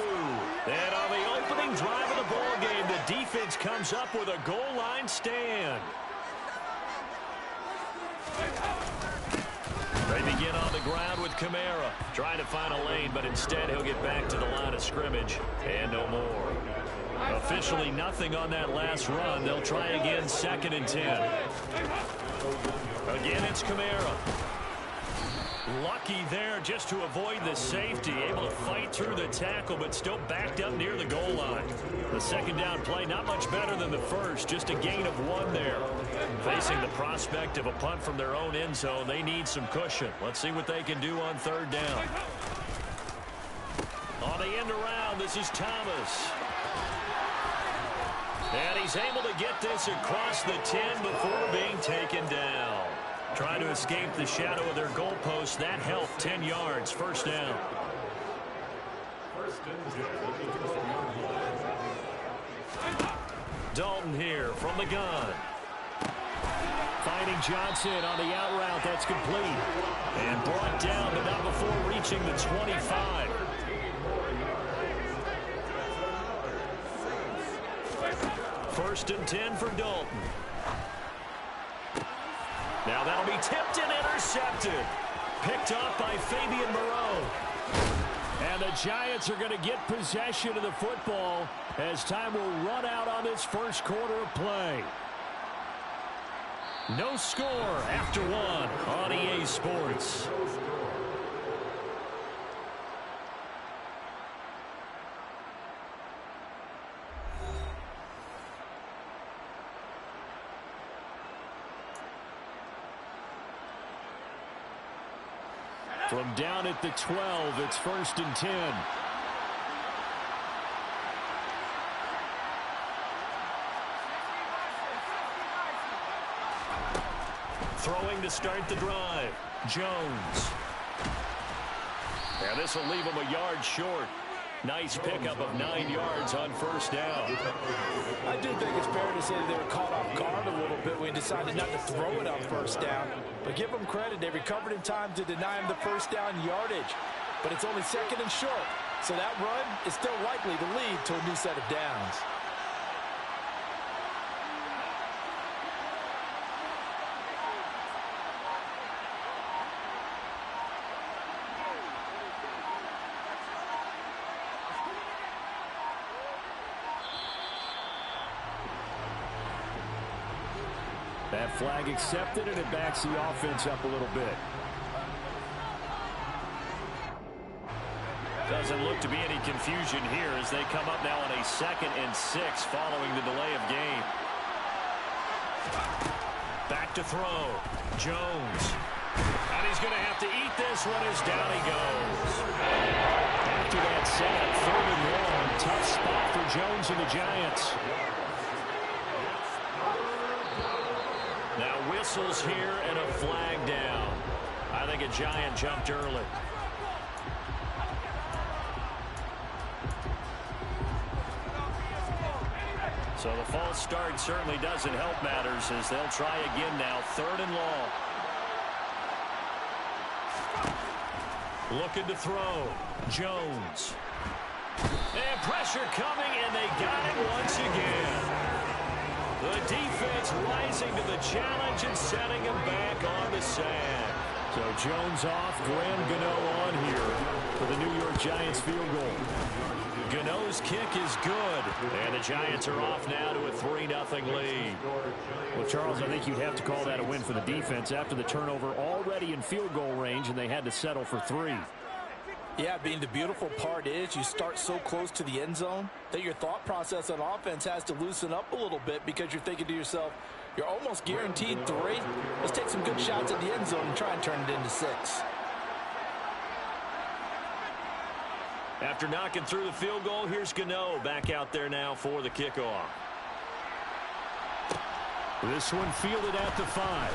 Speaker 4: And on the opening drive of the ball game, the defense comes up with a goal line stand. They begin on the ground with Kamara, trying to find a lane, but instead he'll get back to the line of scrimmage, and no more. Officially nothing on that last run. They'll try again, 2nd and 10. Again, it's Kamara. Lucky there just to avoid the safety, able to fight through the tackle, but still backed up near the goal line. The 2nd down play, not much better than the first, just a gain of 1 there. Facing the prospect of a punt from their own end zone, they need some cushion. Let's see what they can do on 3rd down. On the end around, this is Thomas. And he's able to get this across the 10 before being taken down. Trying to escape the shadow of their goalpost. That helped. 10 yards. First down. Dalton here from the gun. Finding Johnson on the out route. That's complete. And brought down, but not before reaching the 25. First and 10 for Dalton. Now that'll be tipped and intercepted. Picked off by Fabian Moreau. And the Giants are going to get possession of the football as time will run out on this first quarter of play. No score after 1 on EA Sports. From down at the 12, it's 1st and 10. Throwing to start the drive. Jones. And this will leave him a yard short. Nice pickup of 9 yards on first down.
Speaker 5: I do think it's fair to say they were caught off guard a little bit when he decided not to throw it on first down. But give them credit, they recovered in time to deny him the first down yardage. But it's only 2nd and short, so that run is still likely to lead to a new set of downs.
Speaker 4: That flag accepted, and it backs the offense up a little bit. Doesn't look to be any confusion here as they come up now on a 2nd and 6 following the delay of game. Back to throw. Jones. And he's going to have to eat this one as down he goes. After that setup, 3rd and 1. Tough spot for Jones and the Giants. whistles here and a flag down. I think a Giant jumped early. So the false start certainly doesn't help matters as they'll try again now. 3rd and long. Looking to throw. Jones. And pressure coming, and they got it once again. The defense rising to the challenge and setting him back on the sand.
Speaker 6: So Jones off, Graham Gano on here for the New York Giants field goal.
Speaker 4: Gano's kick is good, and the Giants are off now to a 3-0 lead.
Speaker 6: Well, Charles, I think you'd have to call that a win for the defense after the turnover already in field goal range, and they had to settle for 3.
Speaker 5: Yeah, Bean, the beautiful part is you start so close to the end zone that your thought process on offense has to loosen up a little bit because you're thinking to yourself, you're almost guaranteed 3. Let's take some good shots at the end zone and try and turn it into 6.
Speaker 4: After knocking through the field goal, here's Gano back out there now for the kickoff.
Speaker 6: This one fielded at the 5.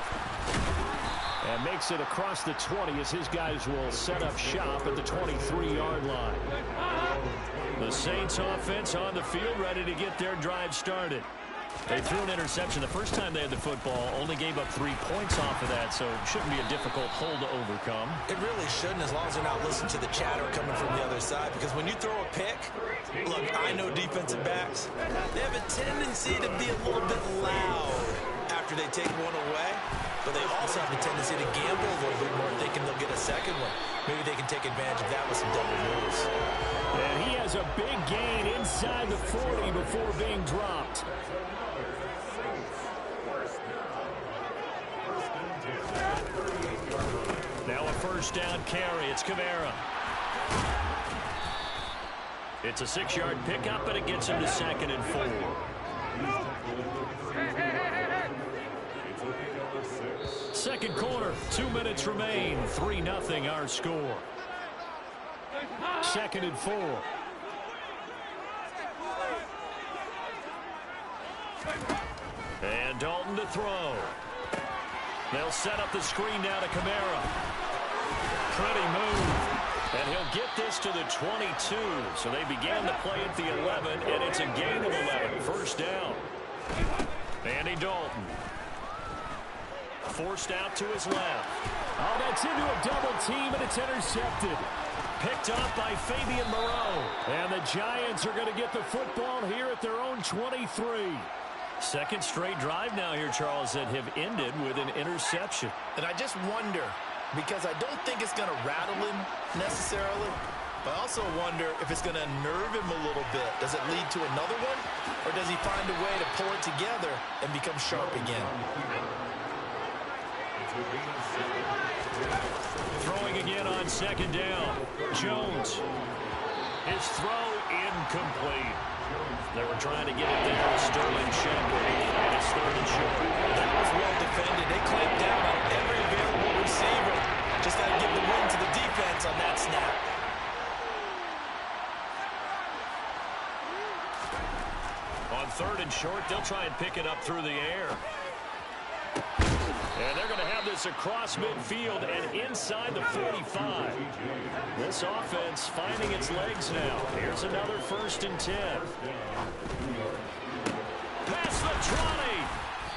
Speaker 6: And makes it across the 20 as his guys will set up shop at the 23-yard line.
Speaker 4: The Saints offense on the field ready to get their drive started. They threw an interception the first time they had the football, only gave up 3 points off of that, so it shouldn't be a difficult hole to overcome.
Speaker 5: It really shouldn't, as long as they're not listening to the chatter coming from the other side, because when you throw a pick, look, I know defensive backs, they have a tendency to be a little bit loud after they take one away, but they also have a tendency to gamble a little bit more, thinking they'll get a second one. Maybe they can take advantage of that with some double moves.
Speaker 6: And he has a big gain inside the 40 before being dropped.
Speaker 4: Now a first down carry. It's Kamara. It's a 6-yard pickup, but it gets him to 2nd and 4. Second quarter, 2 minutes remain. 3-0 our score.
Speaker 6: 2nd and 4.
Speaker 4: And Dalton to throw. They'll set up the screen now to Kamara. Pretty move. And he'll get this to the 22. So they began the play at the 11, and it's a gain of 11. First down. Andy Dalton. Forced out to his left.
Speaker 6: Oh, that's into a double team, and it's intercepted.
Speaker 4: Picked up by Fabian Moreau.
Speaker 6: And the Giants are going to get the football here at their own 23.
Speaker 4: Second straight drive now here, Charles, that have ended with an interception.
Speaker 5: And I just wonder, because I don't think it's going to rattle him necessarily, but I also wonder if it's going to nerve him a little bit. Does it lead to another one, or does he find a way to pull it together and become sharp again?
Speaker 4: Throwing again on second down. Jones. His throw incomplete. They were trying to get it there with Sterling Shepard. And it's 3rd and short.
Speaker 5: That was well defended. They clamped down on every available receiver. Just got to give the win to the defense on that snap.
Speaker 4: On 3rd and short, they'll try and pick it up through the air. And they're going to have this across midfield and inside the 45. This offense finding its legs now. Here's another 1st and 10. Past the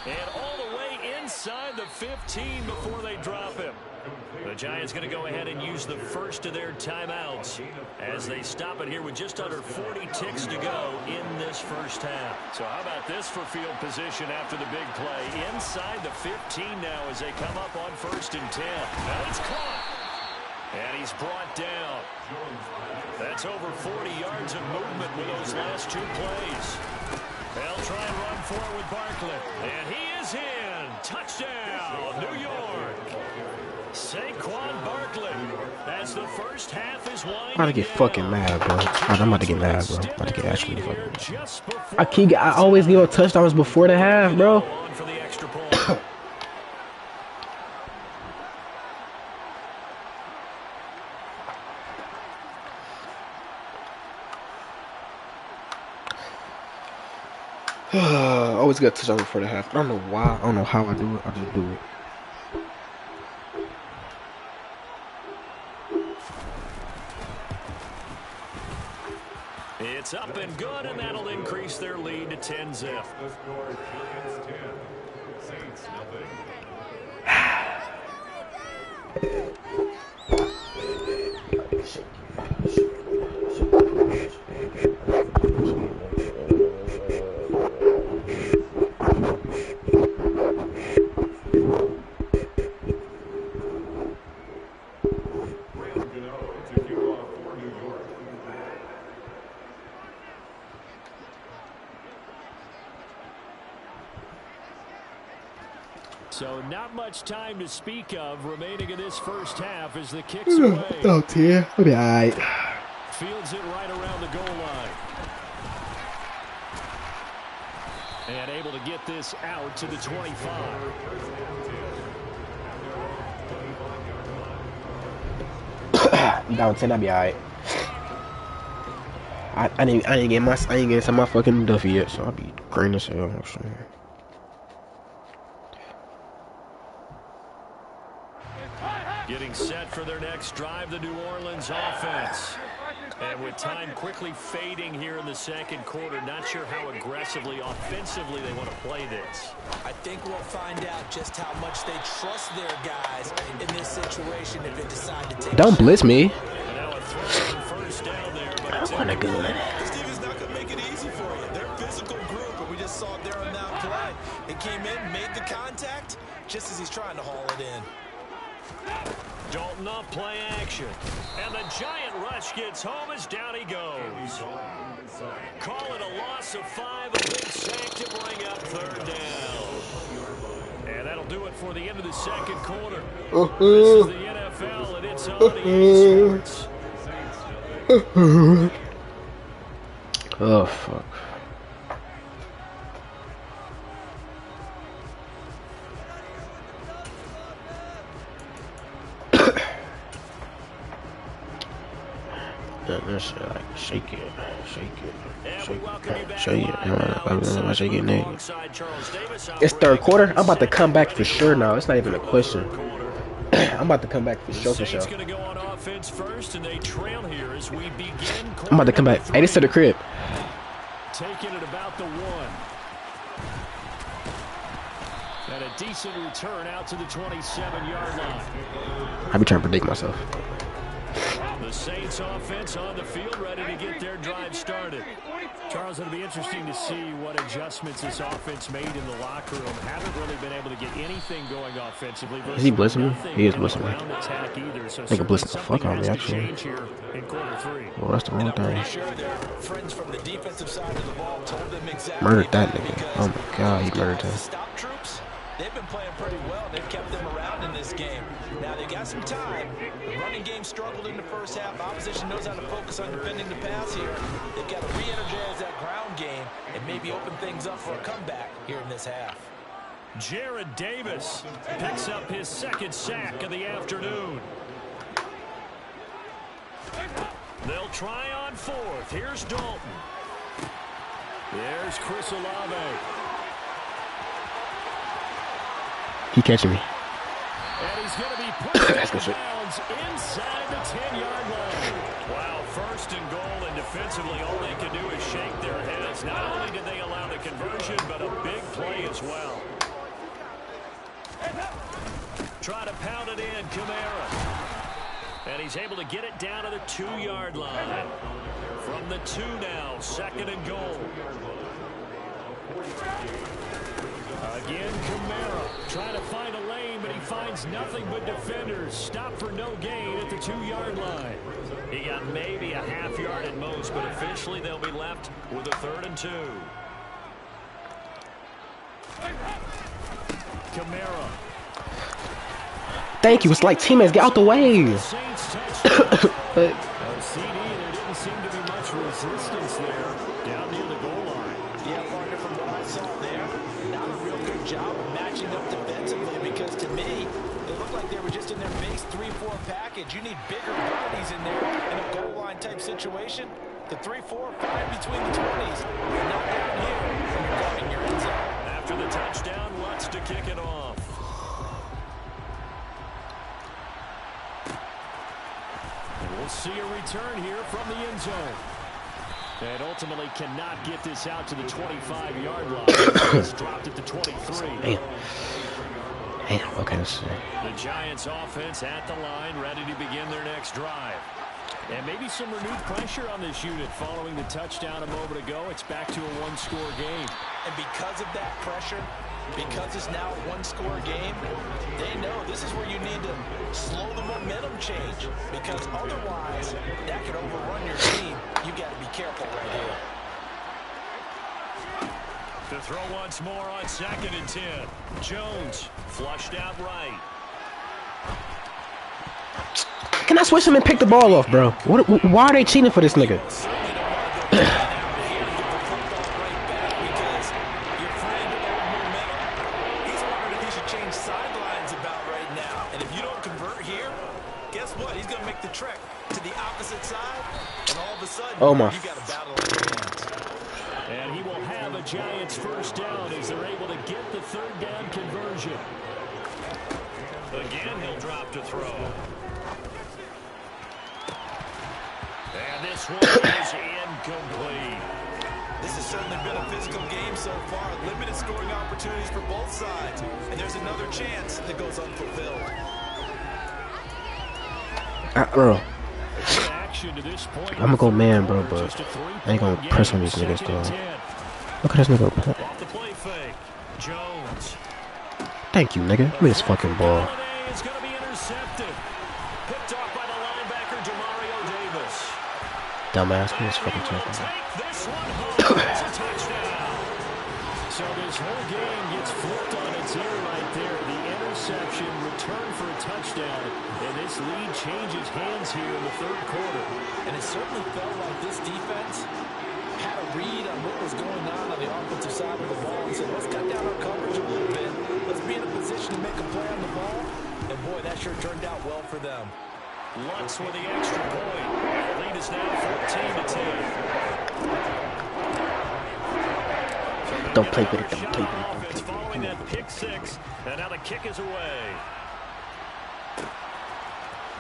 Speaker 4: 20. And all the way inside the 15 before they drop him. The Giants going to go ahead and use the first of their timeouts as they stop it here with just under 40 ticks to go in this first half. So how about this for field position after the big play? Inside the 15 now as they come up on 1st and 10. Now it's caught. And he's brought down. That's over 40 yards of movement with those last 2 plays. They'll try and run for it with Barkley. And he is in. Touchdown, New York. Saquon Barkley as the first half is winding.
Speaker 1: I'm about to get fucking mad, bro. I'm about to get mad, bro. I'm about to get actually fucking mad. I always give up touchdowns before the half, bro.
Speaker 4: For the extra point.
Speaker 1: Always got to touch on before the half. I don't know why. I don't know how I do it. I just do it.
Speaker 4: It's up and good, and that'll increase their lead to 10-zip. So not much time to speak of remaining in this first half as the kicks away.
Speaker 1: Oh, dear. I'll be all right.
Speaker 4: Fields it right around the goal line. And able to get this out to the 25.
Speaker 1: Down 10, I'll be all right. I ain't get some my fucking Duffy yet, so I'll be green as hell. I'm sure.
Speaker 4: Getting set for their next drive, the New Orleans offense. And with time quickly fading here in the second quarter, not sure how aggressively, offensively they want to play this.
Speaker 5: I think we'll find out just how much they trust their guys in this situation if they decide to take.
Speaker 1: Don't blitz me.
Speaker 4: And now a throw on first down there, but it's
Speaker 1: What a good one.
Speaker 5: This team is not going to make it easy for you. They're a physical group, and we just saw it there on that play. It came in, made the contact, just as he's trying to haul it in.
Speaker 4: Dalton off play action. And the giant rush gets home as down he goes. Call it a loss of 5, a big sack to bring up third down. And that'll do it for the end of the second quarter. This is the NFL, and it's on EA Sports.
Speaker 1: Oh, fuck. That shit, like, shake it. It's third quarter. I'm about to come back for sure now. It's not even a question. I'm about to come back for sure. I'm about to come back. Hey, this to the crib.
Speaker 4: Taking it about the 1. And a decent return out to the 27-yard line.
Speaker 1: I be trying to predict myself.
Speaker 4: The Saints offense on the field, ready to get their drive started. Charles, it'll be interesting to see what adjustments this offense made in the locker room. Haven't really been able to get anything going offensively.
Speaker 1: Is he blitzing me? He is blitzing me.
Speaker 4: So
Speaker 1: they can blitz the fuck out of me, actually. Well, that's the wrong thing. Murdered that nigga. Oh my god, he murdered him.
Speaker 5: They've been playing pretty well. They've kept them around in this game. Now they got some time. The running game struggled in the first half. Opposition knows how to focus on defending the pass here. They've got to re-energize that ground game and maybe open things up for a comeback here in this half.
Speaker 4: Jared Davis picks up his second sack of the afternoon. They'll try on fourth. Here's Dalton. There's Chris Olave.
Speaker 1: He catching me.
Speaker 4: And he's going to be pushed out of bounds inside the 10-yard line. Wow, first and goal, and defensively all they can do is shake their heads. Not only did they allow the conversion, but a big play as well. Try to pound it in, Kamara. And he's able to get it down to the 2-yard line. From the 2 now, second and goal. Again, Kamara trying to find a lane, but he finds nothing but defenders. Stop for no gain at the 2-yard line. He got maybe a half yard at most, but officially they'll be left with a 3rd and 2. Kamara.
Speaker 1: Thank you. It's like teammates get out the way.
Speaker 4: But CD, there didn't seem to be much resistance there down near the goal line.
Speaker 5: Yeah, partner, from what I saw there, not a real good job of matching up defensively, because to me, it looked like they were just in their base 3-4 package. You need bigger bodies in there in a goal line type situation. The 3, 4, 5 between the 20s. Not down here when you're guarding your end zone.
Speaker 4: After the touchdown, Lutz to kick it off. And we'll see a return here from the end zone. And ultimately cannot get this out to the 25-yard line. He's dropped at the 23.
Speaker 1: Damn, okay, let's see.
Speaker 4: The Giants offense at the line, ready to begin their next drive. And maybe some renewed pressure on this unit following the touchdown a moment ago. It's back to a one-score game.
Speaker 5: And because of that pressure, because it's now a one-score game, they know this is where you need to slow the momentum change. Because otherwise, that could overrun your team. You got to be careful right here.
Speaker 4: To throw once more on 2nd and 10. Jones flushed out right.
Speaker 1: Can I switch him and pick the ball off, bro? Why are they cheating for this nigga? Oh my.
Speaker 4: And he will have a Giants first down as they're able to get the 3rd down conversion. Again, he'll drop to throw. And this one is incomplete.
Speaker 5: This has certainly been a physical game so far. Limited scoring opportunities for both sides. And there's another chance that goes unfulfilled.
Speaker 1: Bro. I'm gonna go man, bro, but I ain't gonna press on these niggas, though. Look at this nigga. Thank you, nigga. Give me this fucking ball. Dumbass, give me this fucking touchdown.
Speaker 4: So this whole game gets flipped on its ear right there. The interception, return for a touchdown, and this lead changes hands here in the 3rd quarter.
Speaker 5: And it certainly felt like this defense had a read on what was going on the offensive side of the ball and said, let's cut down our coverage a little bit. Let's be in a position to make a play on the ball. And boy, that sure turned out well for them.
Speaker 4: Lutz with the extra point. The lead is now 14-10.
Speaker 1: Don't play with it, don't play with it.
Speaker 4: Following that pick 6, and now the kick is away.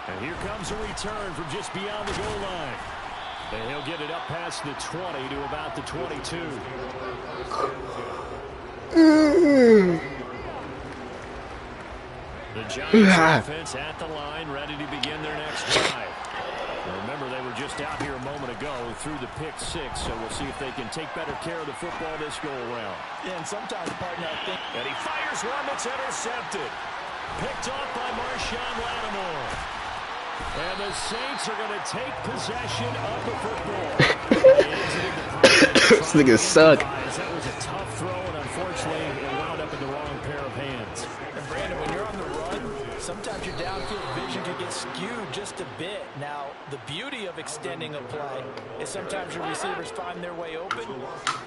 Speaker 4: And here comes a return from just beyond the goal line. And he'll get it up past the 20 to about the 22. The Giants offense at the line, ready to begin their next drive. Remember, they were just out here a moment ago through the pick 6, so we'll see if they can take better care of the football this go-around.
Speaker 5: Yeah, and sometimes, partner, I think...
Speaker 4: And he fires one that's intercepted. Picked off by Marshawn Lattimore. And the Saints are going to take possession of the football.
Speaker 1: This nigga suck.
Speaker 4: That was a tough throw, and unfortunately, it wound up in the wrong pair of hands.
Speaker 5: And Brandon, when you're on the run, sometimes your downfield vision can get skewed just a bit. Now, the beauty of extending a play is sometimes your receivers find their way open,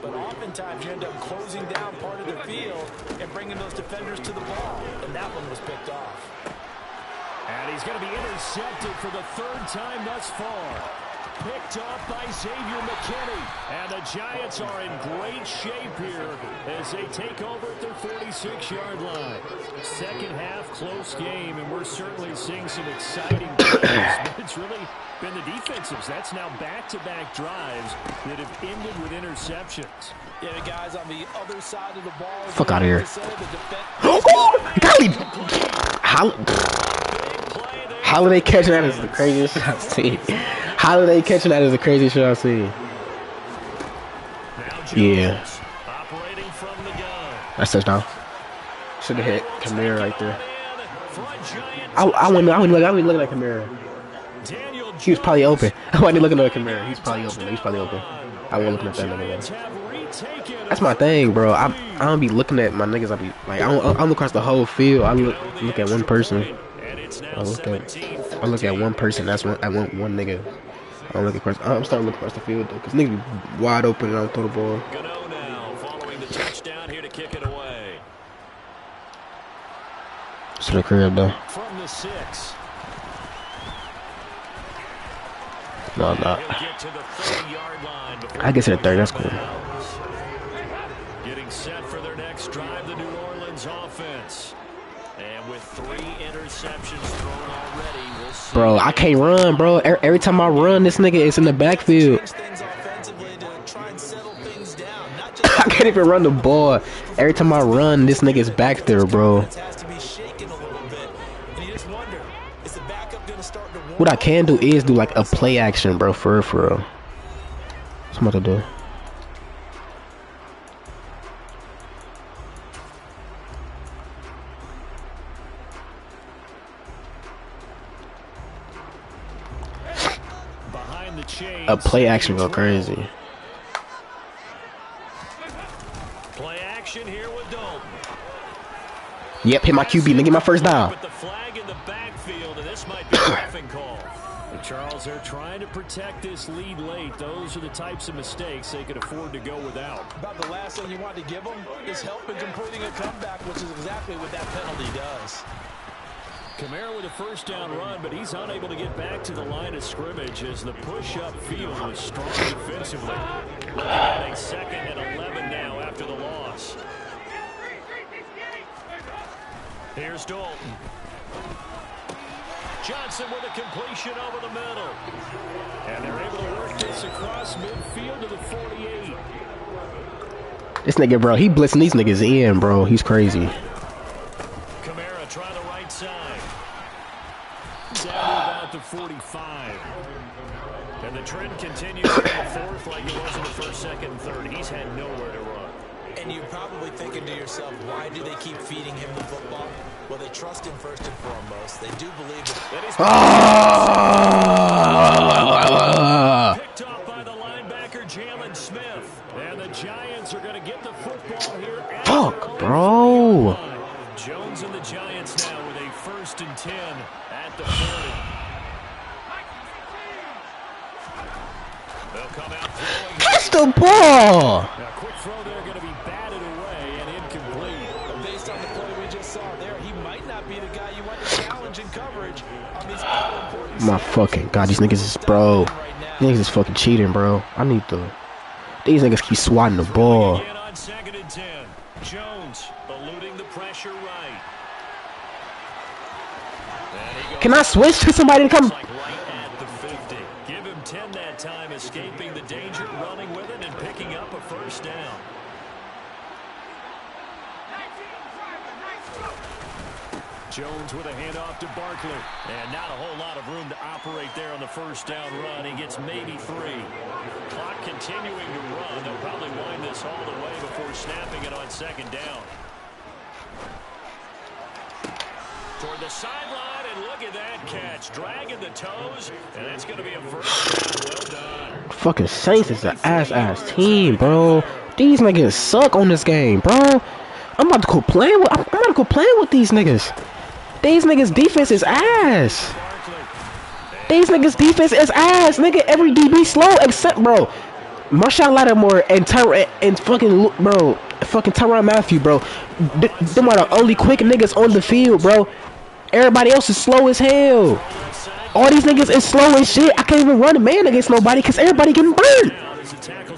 Speaker 5: but oftentimes you end up closing down part of the field and bringing those defenders to the ball, and that one was picked off.
Speaker 4: And he's going to be intercepted for the 3rd time thus far. Picked off by Xavier McKinney. And the Giants are in great shape here as they take over at their 46-yard line. Second half, close game, and we're certainly seeing some exciting plays. But it's really been the defensives. That's now back-to-back drives that have ended with interceptions.
Speaker 5: Yeah, the guys on the other side of the ball.
Speaker 1: Fuck out of here. Oh, golly! Holiday catching that is the craziest shit I've seen. Holiday catching that is the craziest shit I've seen. Yeah. That's touchdown. Should have hit Kamara right there. I wouldn't look at Kamara. He was probably open. I wasn't looking at Kamara. He's probably open. I wasn't looking at that nigga. That's my thing, bro. I don't be looking at my niggas. I be like, I don't look across the whole field. I look at one person. I look at one person. I want one nigga. I don't look across. I'm starting to look across the field though, cause niggas be wide open and I don't throw the ball.
Speaker 4: Gano now following the touchdown here to kick it away.
Speaker 1: To the crib though.
Speaker 4: From the 6.
Speaker 1: No, I'm not.
Speaker 4: He'll get to the 30-yard line before
Speaker 1: I guess at 30, that's cool.
Speaker 4: getting set for their next drive, the New Orleans offense. And with 3 interceptions thrown already, we'll see.
Speaker 1: Bro, I can't run, bro. Every time I run, this nigga is in the backfield. I can't even run the ball. Every time I run, this nigga is back there, bro. What I can do is do like a play action, bro, for real. What's I'm about to do?
Speaker 4: Behind the chains,
Speaker 1: A play action go crazy.
Speaker 4: Play action here with Dalton.
Speaker 1: Yep, hit my QB. Let get my first down.
Speaker 4: With the flag in the backfield, and this might be a roughing call. Charles, they're trying to protect this lead late. Those are the types of mistakes they could afford to go without.
Speaker 5: About the last thing you want to give them is help in completing a comeback, which is exactly what that penalty does.
Speaker 4: Kamara with a first down run, but he's unable to get back to the line of scrimmage as the push-up field was strong defensively. Looking at a 2nd and 11 now after the loss. Here's Dalton. Johnson with a completion over the middle. And they're able to work this across midfield to the 48.
Speaker 1: This nigga, bro, he blitzing these niggas in, bro. He's crazy.
Speaker 4: Kamara try the right side. Down to about the 45. And the trend continues in the 4th like it was in the 1st, 2nd, and 3rd. He's had nowhere to run.
Speaker 5: And you're probably thinking to yourself, why do they keep feeding him the football? Well, they trust him first and foremost. They do believe that he's
Speaker 4: picked off by the linebacker Jalen Smith. And the Giants are going to get the football here.
Speaker 1: Fuck, bro.
Speaker 4: Jones and the Giants now with a 1st and 10 at the 40. They'll come out throwing.
Speaker 1: Catch the ball.
Speaker 4: Now, quick throw there going to be batted away and incomplete.
Speaker 5: based on the play we just saw there, he might not be the guy you want to challenge in coverage on these all-important.
Speaker 1: My fucking God, these niggas is, bro. These niggas is fucking cheating, bro. I need to. These niggas keep swatting the ball.
Speaker 4: Again on 2nd and 10. Jones eluding the pressure right.
Speaker 1: Can I switch to somebody to come?
Speaker 4: Like right at the 50. Give him 10 that time, escaping the danger, running with it, and picking up a 1st down. Jones with a handoff to Barkley. And not a whole lot of room to operate there on the 1st down run. He gets maybe 3. Clock continuing to run. They'll probably wind this all the way before snapping it on 2nd down. Toward the sideline, and look at that catch. Dragging the toes, and that's going to be a 1st down. Well done.
Speaker 1: Fucking Saints is an ass team, bro. These niggas suck on this game, bro. I'm about to go playing with these niggas. These niggas defense is ass. These niggas defense is ass, nigga. Every DB slow except, bro, Marshawn Lattimore and fucking Tyrann Mathieu, bro. Them are the only quick niggas on the field, bro. Everybody else is slow as hell. All these niggas is slow as shit. I can't even run a man against nobody because everybody getting burnt.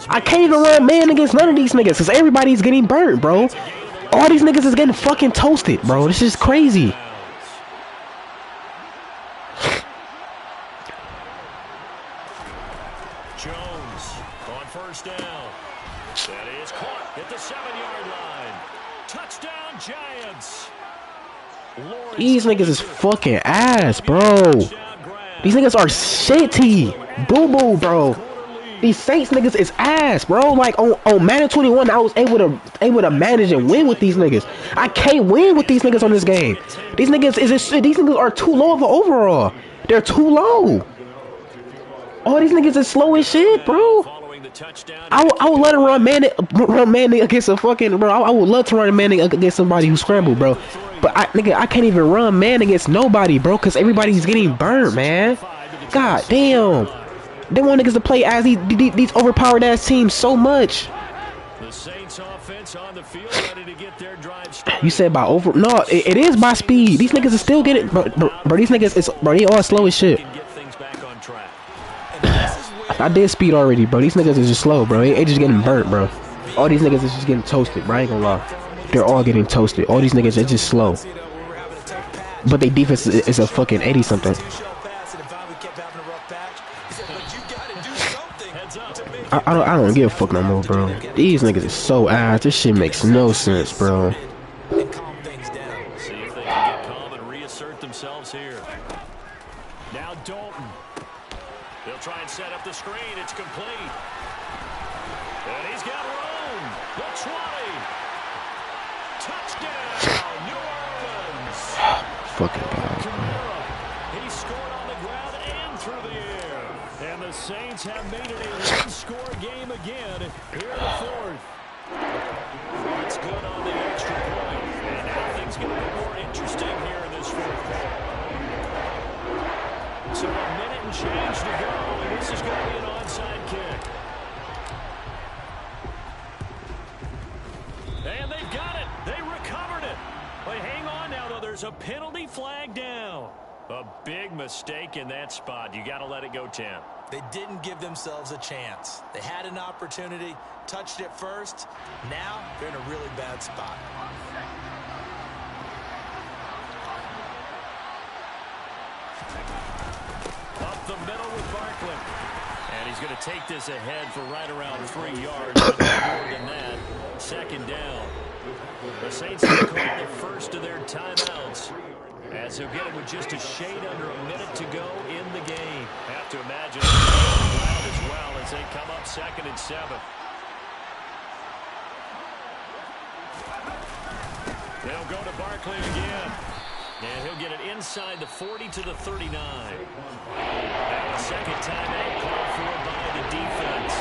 Speaker 1: I can't even run a man against none of these niggas because everybody's getting burnt, bro. All these niggas is getting fucking toasted, bro. This is crazy.
Speaker 4: Jones on 1st down. That is caught at the 7-yard line. Touchdown, Giants.
Speaker 1: These niggas is fucking ass, bro. These niggas are shitty. Boo-boo, bro. These Saints niggas is ass, bro. Like on Madden 21, I was able to manage and win with these niggas. I can't win with these niggas on this game. These niggas are too low of an overall. They're too low. All these niggas is slow as shit, bro. I would let him run Manning against a fucking, bro. I would love to run Manning against somebody who scrambled, bro. But I can't even run man against nobody, bro, because everybody's getting burnt, man. God damn. They want niggas to play as these overpowered ass teams so much.
Speaker 4: The Saints offense on the field ready to get their drive started.
Speaker 1: You said by over? No, it is by speed. These niggas is still getting, bro. These niggas is, bro. They all slow as shit.
Speaker 4: Get things back on track.
Speaker 1: I did speed already, bro. These niggas is just slow, bro. They just getting burnt, bro. All these niggas is just getting toasted, bro. I ain't gonna lie. They're all getting toasted. All these niggas are just slow. But they defense is a fucking 80-something. I don't give a fuck no more, bro. These niggas is so ass. This shit makes no sense, bro.
Speaker 4: See if they can get calm and reassert themselves here. Now Dalton. They'll try and set up the screen. It's complete. And he's got room. The 20. Touchdown, New Orleans.
Speaker 1: Fucking God,
Speaker 4: bro. He scored on the ground and through the air. And the Saints have made it a one-score game again here in the fourth. It's good on the extra point. And now things get a bit more interesting here in this fourth quarter. So a minute and change to go, and this is going to be an onside kick. And they've got it. They recovered it. But hang on now, though. There's a penalty flag down. A big mistake in that spot. You got to let it go, Tim.
Speaker 5: They didn't give themselves a chance. They had an opportunity, touched it first. Now they're in a really bad spot.
Speaker 4: Up the middle with Barkley. And he's going to take this ahead for right around 3 yards. But more than that, second down. The Saints have called the first of their timeouts, as he'll get it with just a shade under a minute to go in the game. Have to imagine it's as well as they come up 2nd and 7. They'll go to Barkley again. And he'll get it inside the 40 to the 39. Now a second timeout called for by the defense.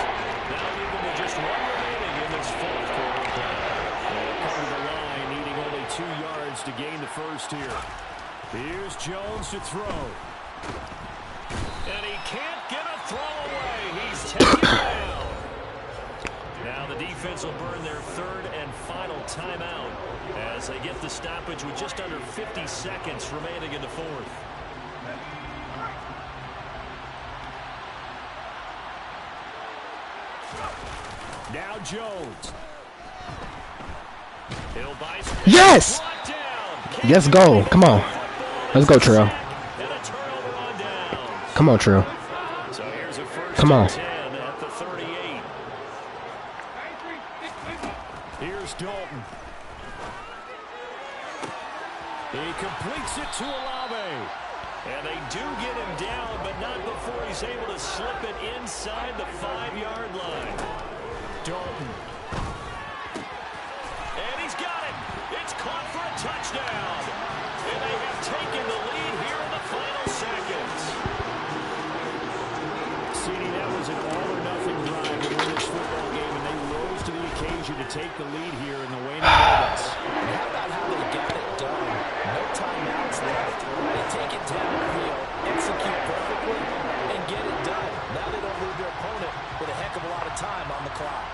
Speaker 4: Now leaving with just 1 remaining in this fourth quarter. Over the line, needing only 2 yards to gain the first here. Here's Jones to throw. And he can't get a throw away. He's taken down. Now the defense will burn their 3rd and final timeout as they get the stoppage with just under 50 seconds remaining in the fourth. Now Jones.
Speaker 1: yes! Yes, go. Come on. Let's go, Trill. Come on, Trill. Come on.
Speaker 4: Here's Dalton. He completes it to Olave. And they do get him down, but not before he's able to slip it inside the 5-yard line. Dalton. And he's got it. It's caught for a touchdown. And they have taken the lead here in the final seconds. CD, that was an all-or-nothing drive to win this football game, and they rose to the occasion to take the lead here in the waning moments.
Speaker 5: How about how they got it done? No timeouts left. They take it downfield, execute perfectly, and get it done. Now they don't leave their opponent with a heck of a lot of time on the clock.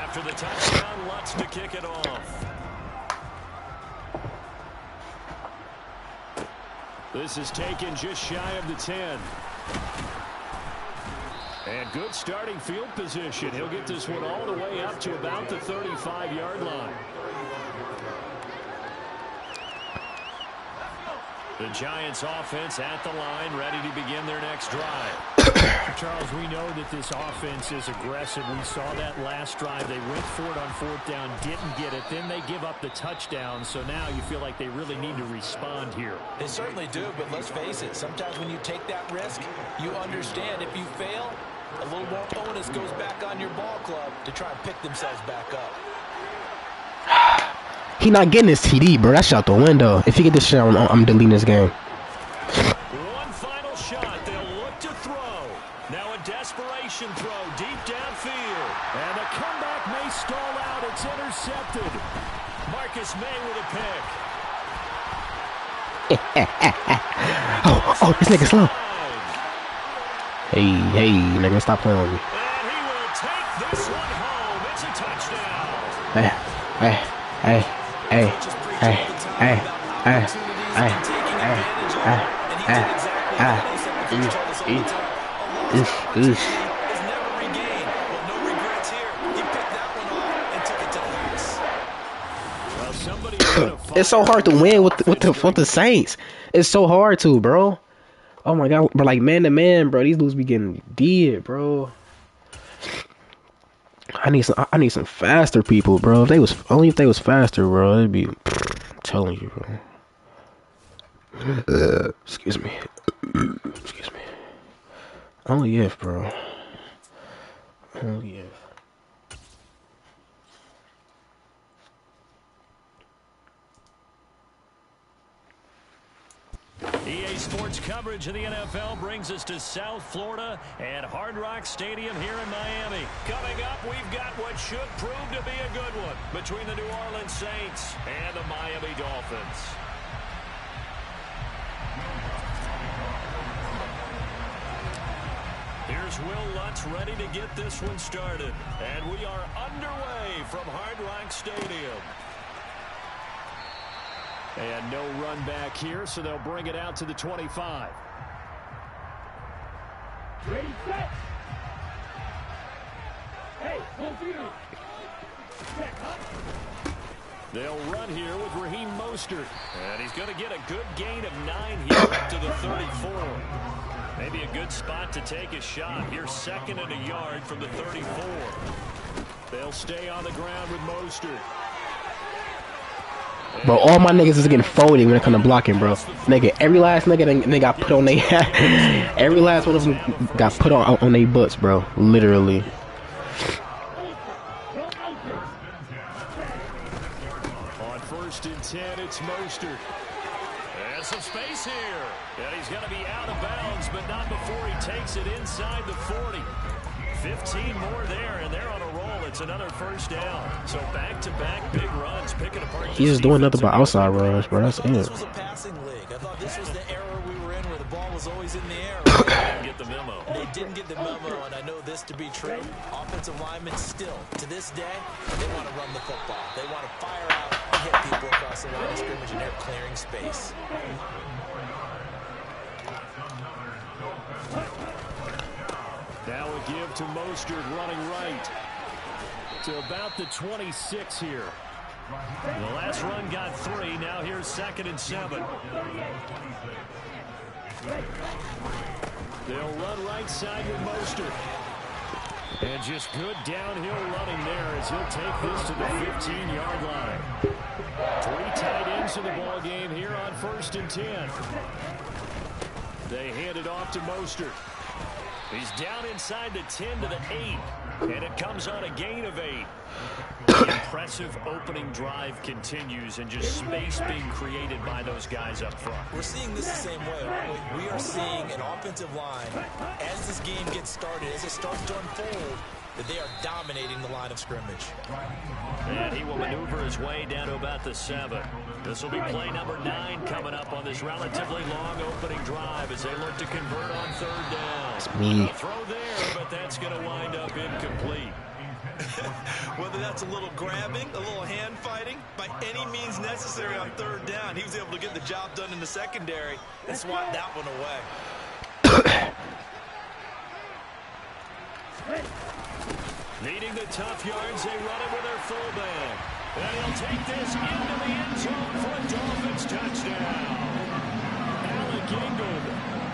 Speaker 4: After the touchdown, Lutz to kick it off. This is taken just shy of the 10. And good starting field position. He'll get this one all the way up to about the 35-yard line. The Giants offense at the line, ready to begin their next drive.
Speaker 6: Charles, we know that this offense is aggressive. We saw that last drive. They went for it on 4th down, didn't get it. Then they give up the touchdown. So now you feel like they really need to respond here.
Speaker 5: They certainly do, but let's face it. Sometimes when you take that risk, you understand if you fail, a little more onus goes back on your ball club to try and pick themselves back up.
Speaker 1: He not getting his TD, bro. That's out the window. If he get this shit, I'm deleting this game.
Speaker 4: One final shot. They'll look to throw. Now a desperation throw deep downfield. And the comeback may stall out. It's intercepted. Marcus May with a pick.
Speaker 1: Oh, this nigga slow. Hey, nigga, stop playing with me.
Speaker 4: And he will take this one home. It's a touchdown.
Speaker 1: Hey.
Speaker 5: Coach told us all the time, a lost opportunity is never regained. Well, no regrets here. He picked that one off and took it to the house.
Speaker 4: Well, somebody
Speaker 1: It's so hard to win with the Saints. It's so hard to, bro. Oh my god, bro, like man to man, bro. These dudes be getting dead, bro. I need some faster people, bro. If they was faster, bro, it'd be. I'm telling you, bro. Excuse me. Excuse me. Only if, bro. Only if.
Speaker 4: EA Sports coverage of the NFL brings us to South Florida and Hard Rock Stadium here in Miami. Coming up, we've got what should prove to be a good one between the New Orleans Saints and the Miami Dolphins. Here's Will Lutz ready to get this one started. And we are underway from Hard Rock Stadium. And no run back here, so they'll bring it out to the 25.
Speaker 7: Ready, set. Hey, hold you.
Speaker 4: They'll run here with Raheem Mostert. And he's going to get a good gain of 9 here up to the 34. Maybe a good spot to take a shot. Here's 2nd and a yard from the 34. They'll stay on the ground with Mostert.
Speaker 1: Bro, all my niggas is getting folded when it comes to blocking, bro. Nigga, every last nigga they got put on they every last one of them got put on their butts, bro. Literally.
Speaker 4: On 1st and 10, it's Mostert. And some space here. And he's going to be out of bounds, but not before he takes it inside the 40. 15 more there, and they're on a roll. It's another 1st down. So back-to-back big runs, picking apart.
Speaker 1: He's just doing nothing but outside runs, bro. That's it.
Speaker 5: This was a passing league. I thought this was the era we were in where the ball was always in the air.
Speaker 4: They didn't get the memo.
Speaker 5: They didn't get the memo, and I know this to be true. Offensive linemen still, to this day, they want to run the football. They want to fire out and hit people across the line of scrimmage, and they're clearing space.
Speaker 4: Now a give to Mostert running right. To about the 26 here. The last run got 3. Now here's 2nd and 7. They'll run right side with Mostert. And just good downhill running there as he'll take this to the 15-yard line. 3 tight ends in the ball game here on 1st and 10. They hand it off to Mostert. He's down inside the 10 to the 8, and it comes on a gain of 8. The impressive opening drive continues, and just space being created by those guys up front.
Speaker 5: We're seeing this the same way, aren't we? We are seeing an offensive line, as this game gets started, as it starts to unfold, that they are dominating the line of scrimmage.
Speaker 4: And he will maneuver his way down to about the 7. This will be play number 9 coming up on this relatively long opening drive as they look to convert on 3rd down.
Speaker 1: It's me.
Speaker 4: A throw there, but that's going to wind up incomplete.
Speaker 5: Whether that's a little grabbing, a little hand fighting, by any means necessary on 3rd down, he was able to get the job done in the secondary and swat that one away.
Speaker 4: Needing the tough yards, they run it with their fullback. And he'll take this into the end zone for a Dolphins touchdown. Alec Ingold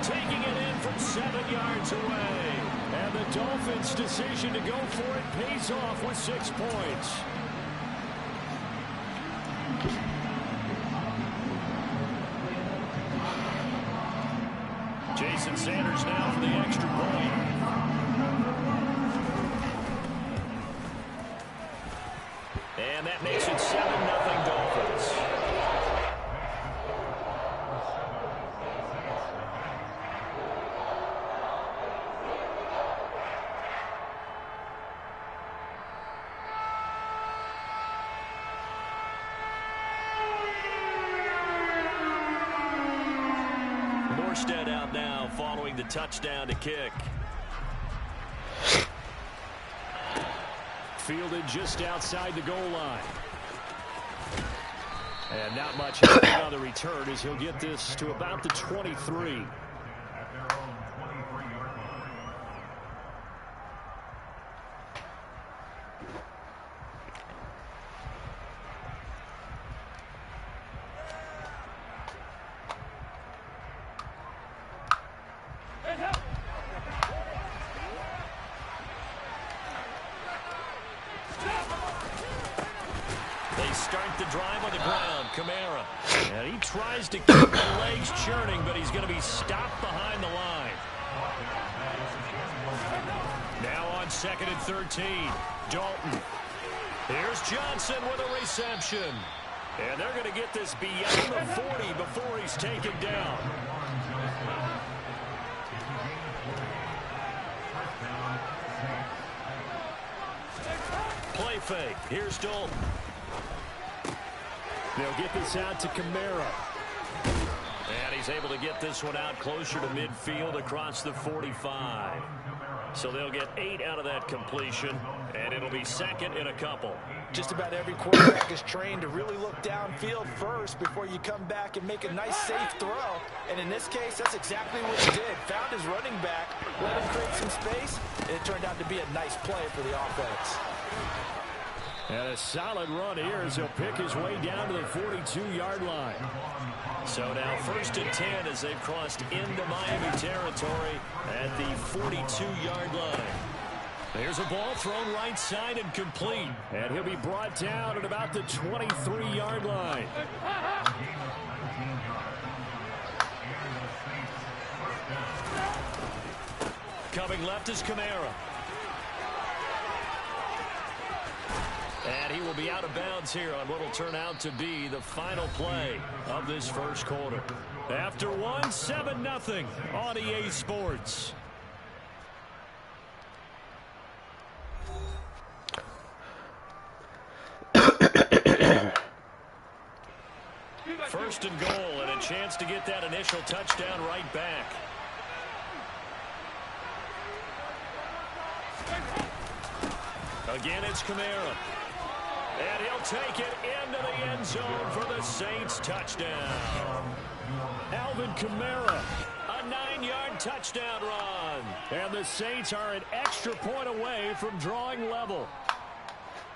Speaker 4: taking it in from 7 yards away. And the Dolphins' decision to go for it pays off with 6 points. Jason Sanders now for the extra point. And that makes it 7-0 Dolphins. Morstead out now following the touchdown to kick. Fielded just outside the goal line. And not much happening on the return as he'll get this to about the 23. start the drive on the ground. Kamara. And he tries to keep the legs churning, but he's going to be stopped behind the line. Now on 2nd and 13. Dalton. Here's Johnson with a reception. And they're going to get this beyond the 40 before he's taken down. Play fake. Here's Dalton. They'll get this out to Kamara. And he's able to get this one out closer to midfield across the 45. So they'll get 8 out of that completion, and it'll be 2nd and a couple.
Speaker 5: Just about every quarterback is trained to really look downfield first before you come back and make a nice, safe throw. And in this case, that's exactly what he did. Found his running back, let him create some space, and it turned out to be a nice play for the offense.
Speaker 4: And a solid run here as he'll pick his way down to the 42-yard line. So now 1st and 10 as they've crossed into Miami territory at the 42-yard line. There's a ball thrown right side and complete. And he'll be brought down at about the 23-yard line. Coming left is Kamara. And he will be out of bounds here on what will turn out to be the final play of this first quarter. After one, 7-0 on EA Sports. First and goal, and a chance to get that initial touchdown right back. Again, it's Kamara. And he'll take it into the end zone for the Saints touchdown. Alvin Kamara, a 9-yard touchdown run. And the Saints are an extra point away from drawing level.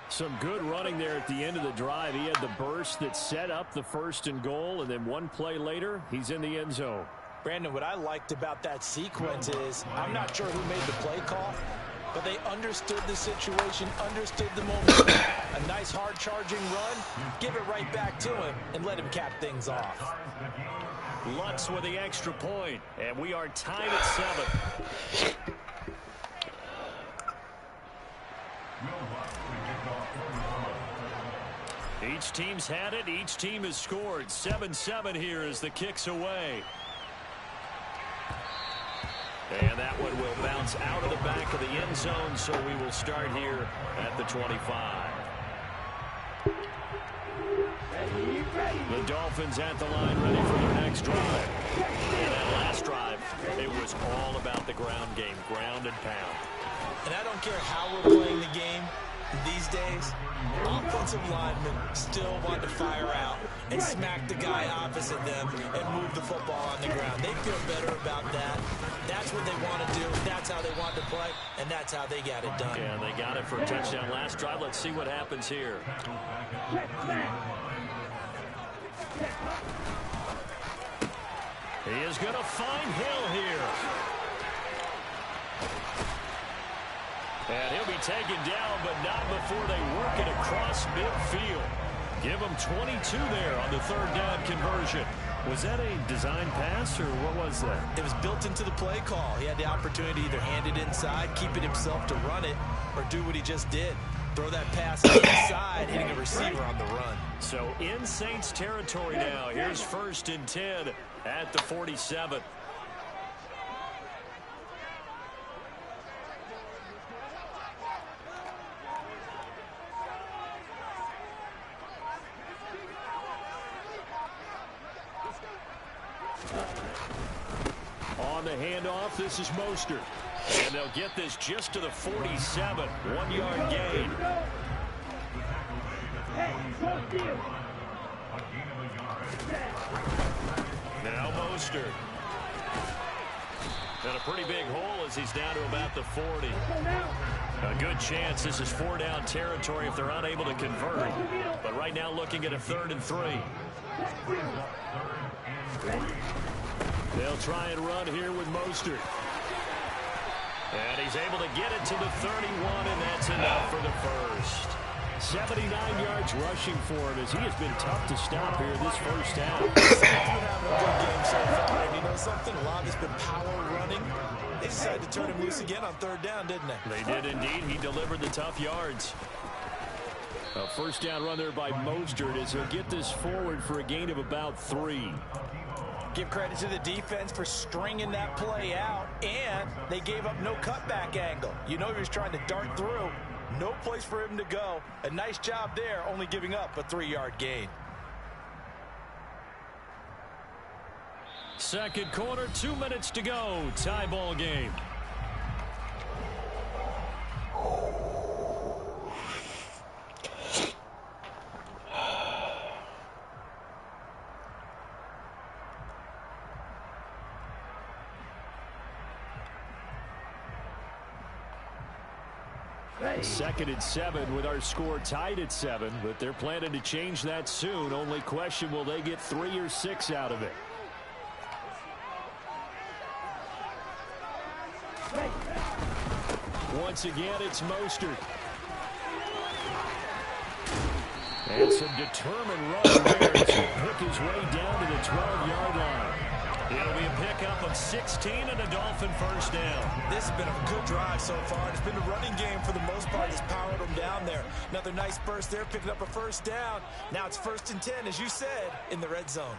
Speaker 4: Some good running there at the end of the drive. He had the burst that set up the 1st and goal, and then one play later, he's in the end zone.
Speaker 5: Brandon, what I liked about that sequence is I'm not sure who made the play call, but they understood the situation, understood the momentum. A nice hard-charging run, give it right back to him, and let him cap things off.
Speaker 4: Lutz with the extra point, and we are tied at 7. Each team's had it. Each team has scored. 7-7 here as the kick's away. And that one will bounce out of the back of the end zone, so we will start here at the 25. The Dolphins at the line, ready for their next drive. And that last drive, it was all about the ground game, ground and pound.
Speaker 5: And I don't care how we're playing the game these days, offensive linemen still want to fire out and smack the guy opposite them and move the football on the ground. They feel better about that. That's what they want to do. That's how they want to play, and that's how they got it done.
Speaker 4: Yeah, they got it for a touchdown last drive. Let's see what happens here. He is going to find Hill here. And he'll be taken down, but not before they work it across midfield. Give him 22 there on the 3rd down conversion. Was that a design pass, or what was that?
Speaker 5: It was built into the play call. He had the opportunity to either hand it inside, keep it himself to run it, or do what he just did. Throw that pass inside, hitting a receiver on the run.
Speaker 4: So in Saints territory now. Here's 1st and 10 at the 47. On the handoff, this is Mostert. And they'll get this just to the 47. 1-yard gain. Now Mostert. And a pretty big hole as he's down to about the 40. A good chance this is 4-down territory if they're unable to convert. But right now looking at a 3rd and 3. They'll try and run here with Mostert. And he's able to get it to the 31, and that's enough for the first. 79 yards rushing for him as he has been tough to stop here this first half.
Speaker 5: Having a good game so far. And you know something? A lot of it's been power running. They decided to turn him loose again on third down, didn't they?
Speaker 4: They did indeed. He delivered the tough yards. A first down run there by Mostert as he'll get this forward for a gain of about 3.
Speaker 5: Give credit to the defense for stringing that play out, and they gave up no cutback angle. You know he was trying to dart through. No place for him to go. A nice job there, only giving up a 3-yard gain.
Speaker 4: Second quarter, 2 minutes to go. Tie ball game. Second and 7 with our score tied at 7, but they're planning to change that soon. Only question, will they get 3 or 6 out of it? Once again, it's Mostert. And some determined run there to pick his way down to the 12-yard line. It'll be a pickup of 16 and a Dolphin first down.
Speaker 5: This has been a good drive so far. It's been a running game for the most part that's powered them down there. Another nice burst there, picking up a first down. Now it's 1st and 10, as you said, in the red zone.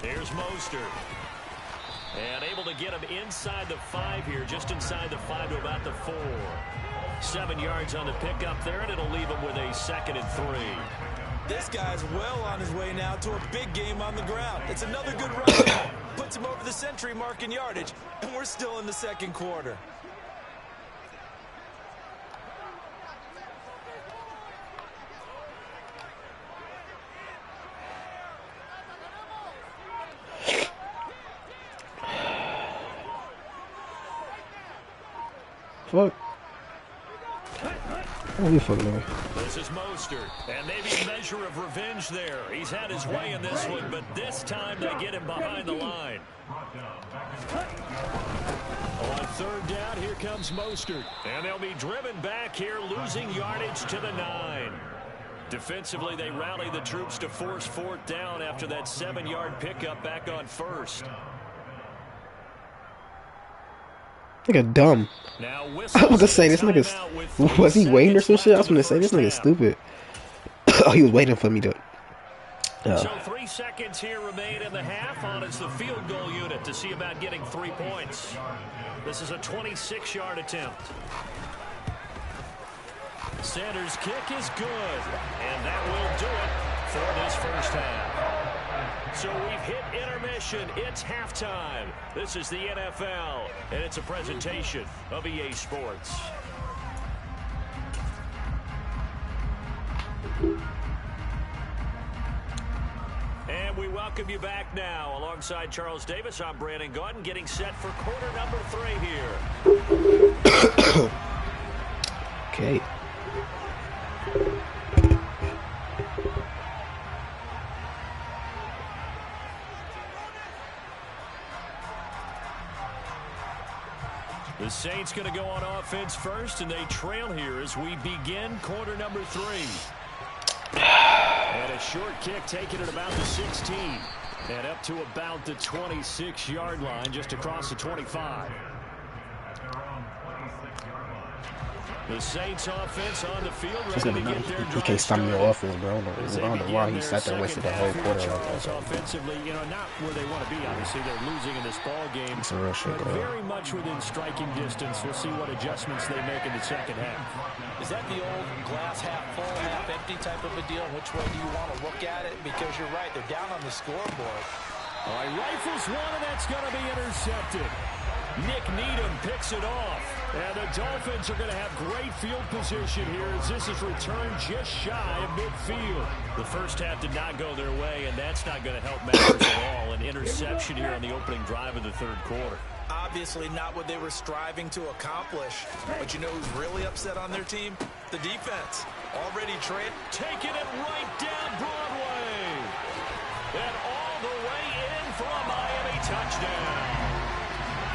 Speaker 4: Here's Mostert. And able to get him inside the 5 here, just inside the 5 to about the 4. 7 yards on the pickup there, and it'll leave him with a 2nd and 3.
Speaker 5: This guy's well on his way now to a big game on the ground. It's another good run. Puts him over the century mark in yardage, and we're still in the second quarter.
Speaker 1: Fuck. Holy fuck, man.
Speaker 4: This is Mostert, and maybe a measure of revenge there. He's had his way in this one, but this time they get him behind the line. On third down, here comes Mostert, and they'll be driven back here, losing yardage to the 9. Defensively, they rally the troops to force 4th down after that 7-yard pickup back on 1st.
Speaker 1: Nigga dumb.
Speaker 4: Now,
Speaker 1: I was gonna say this nigga was he waiting or some shit? I was gonna say this nigga stupid. Oh, he was waiting for me to.
Speaker 4: So 3 seconds here remain in the half. On is the field goal unit to see about getting 3 points. This is a 26-yard attempt. Sanders' kick is good, and that will do it for this first half. So we've hit intermission. It's halftime. This is the NFL, and it's a presentation of EA Sports. And we welcome you back now. Alongside Charles Davis, I'm Brandon Gaudin, getting set for quarter number 3 here.
Speaker 1: Okay.
Speaker 4: The Saints going to go on offense first, and they trail here as we begin quarter number 3. And a short kick taken at about the 16. And up to about the 26-yard line, just across the 25. The Saints offense on the field ready to get their
Speaker 1: he can't stop me on offense, bro. I don't know why he sat there and wasted the whole quarter like that.
Speaker 4: Offensively, you know, not where they want to be. Obviously, they're losing in this ball game.
Speaker 1: It's a real shit,
Speaker 4: but
Speaker 1: bro.
Speaker 4: very much within striking distance. We'll see what adjustments they make in the second half.
Speaker 5: Is that the old glass half full, half empty type of a deal? Which way do you want to look at it? Because you're right, they're down on the scoreboard.
Speaker 4: All right, rifles one, and that's going to be intercepted. Nick Needham picks it off. And the Dolphins are going to have great field position here as this is returned just shy of midfield. The first half did not go their way, and that's not going to help matters at all. An interception here on the opening drive of the third quarter.
Speaker 5: obviously not what they were striving to accomplish. But you know who's really upset on their team? The defense. Already
Speaker 4: taking it right down Broadway. And all the way in for a Miami touchdown.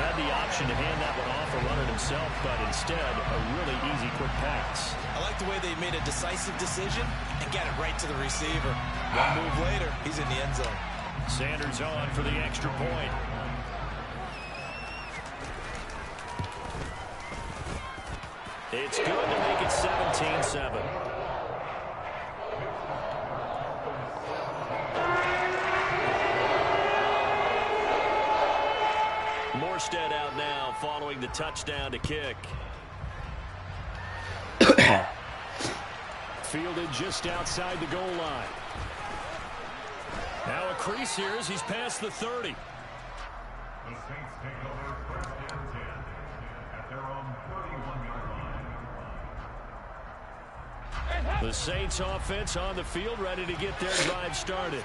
Speaker 4: Had the option to hand that one off or run it himself, but instead, a really easy, quick pass.
Speaker 5: I like the way they made a decisive decision and got it right to the receiver. One move later, he's in the end zone.
Speaker 4: Sanders on for the extra point. It's good to make it 17-7. Morstead out now following the touchdown to kick. Fielded just outside the goal line. Now a crease here as he's past the 30.
Speaker 8: The Saints take over first and 10 at their own 31-yard line.
Speaker 4: The Saints offense on the field ready to get their drive started.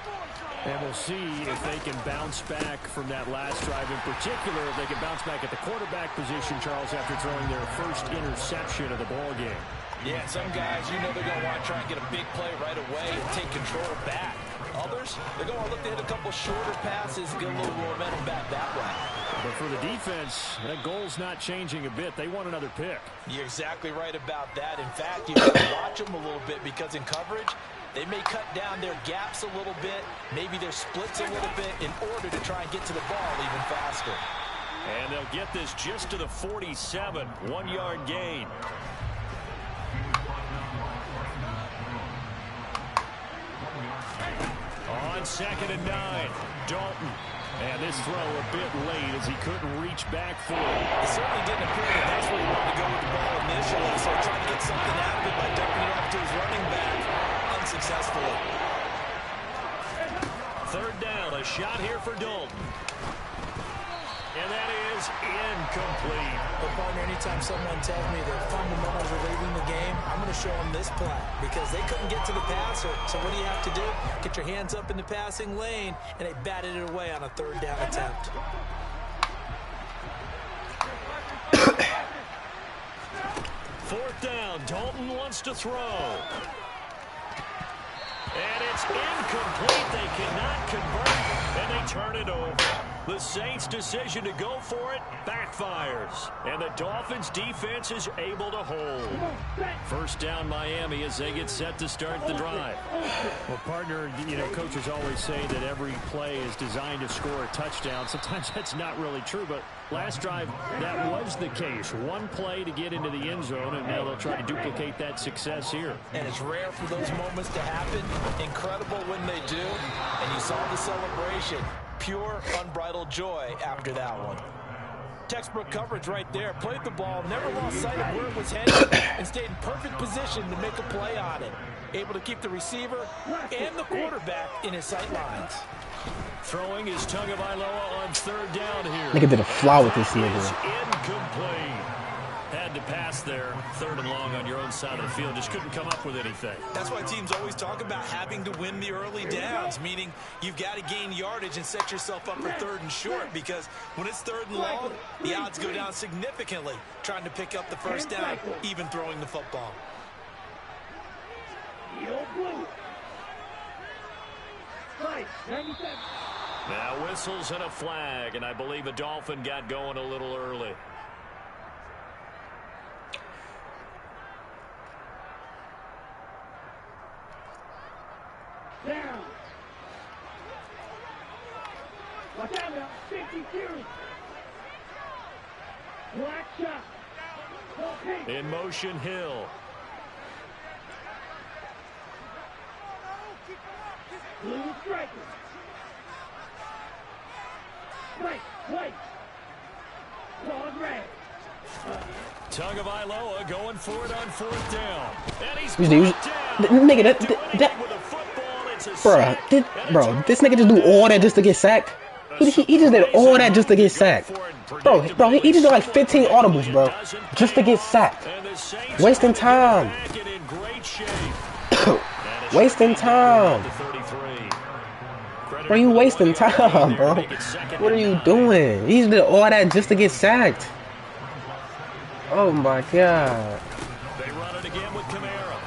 Speaker 4: And we'll see if they can bounce back from that last drive. In particular, if they can bounce back at the quarterback position, Charles, after throwing their first interception of the ball game.
Speaker 5: Yeah, some guys, you know they're going to want to try and get a big play right away and take control back. Others, they're going to look to hit a couple shorter passes, get a little momentum back that way.
Speaker 4: But for the defense, that goal's not changing a bit. They want another pick.
Speaker 5: You're exactly right about that. In fact, you've got to watch them a little bit because in coverage, they may cut down their gaps a little bit, maybe their splits a little bit in order to try and get to the ball even faster.
Speaker 4: And they'll get this just to the 47, 1-yard gain. On 2nd and 9, Dalton. And this throw a bit late as he couldn't reach back for it.
Speaker 5: It certainly didn't appear that that's where he wanted to go with the ball initially, so trying to get something out of it by dumping it off to his running back unsuccessfully.
Speaker 4: 3rd down, a shot here for Dalton. And that is incomplete.
Speaker 5: But partner, anytime someone tells me the fundamentals are leaving the game, I'm going to show them this play because they couldn't get to the passer. So what do you have to do? Get your hands up in the passing lane, and they batted it away on a 3rd down attempt.
Speaker 4: Fourth down, Dalton wants to throw. And it's incomplete. They cannot convert, and they turn it over. The Saints' decision to go for it backfires, and the Dolphins' defense is able to hold. First down, Miami, as they get set to start the drive. Well, partner, you know, coaches always say that every play is designed to score a touchdown. Sometimes that's not really true, but last drive, that was the case. One play to get into the end zone, and now they'll try to duplicate that success here.
Speaker 5: And it's rare for those moments to happen. Incredible when they do, and you saw the celebration. Pure, unbridled joy after that one. Textbook coverage right there. Played the ball, never lost sight of where it was headed, and stayed in perfect position to make a play on it. Able to keep the receiver and the quarterback in his sight lines.
Speaker 4: Throwing is Tagovailoa on 3rd down here.
Speaker 1: Nigga did a fly with this nigga.
Speaker 4: Incomplete. Had to pass there, 3rd and long on your own side of the field. Just couldn't come up with anything.
Speaker 5: That's why teams always talk about having to win the early downs, meaning you've got to gain yardage and set yourself up for 3rd and short, because when it's 3rd and long, the odds go down significantly trying to pick up the first down, even throwing the football.
Speaker 4: Now whistles and a flag, and I believe a Dolphin got going a little early.
Speaker 7: Down. Watch out now. 52. Black shot.
Speaker 4: In motion, Hill.
Speaker 7: Blue striker. Strike. White. Claws red.
Speaker 4: Tagovailoa going for it on 4th down. And he's
Speaker 1: nigga, bro, this nigga just do all that just to get sacked. He just did all that just to get sacked. Bro, he just did like 15 audibles, bro, just to get sacked. Wasting time. Wasting time. Bro, you wasting time, bro. What are you doing? He did all that just to get sacked. Oh my god.
Speaker 4: They run it again with Kamara.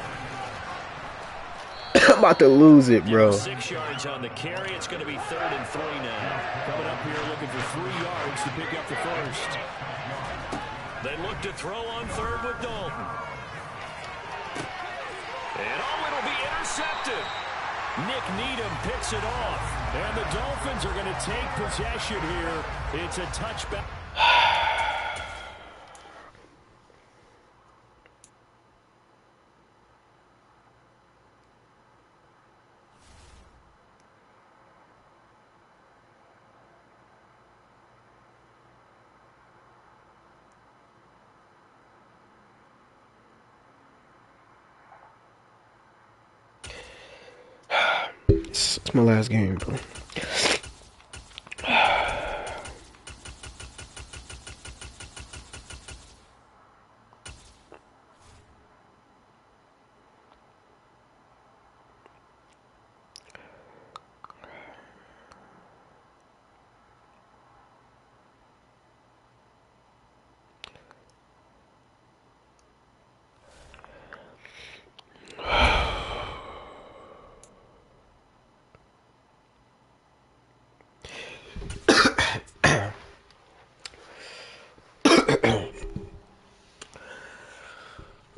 Speaker 1: I'm about to lose it, bro.
Speaker 4: 6 yards on the carry. It's going to be 3rd and 3 now.
Speaker 6: Coming up here looking for 3 yards to pick up the first.
Speaker 4: They look to throw on 3rd with Dalton. And it'll be intercepted. Nick Needham picks it off.
Speaker 6: And the Dolphins are going to take possession here. It's a touchback.
Speaker 1: It's my last game, bro.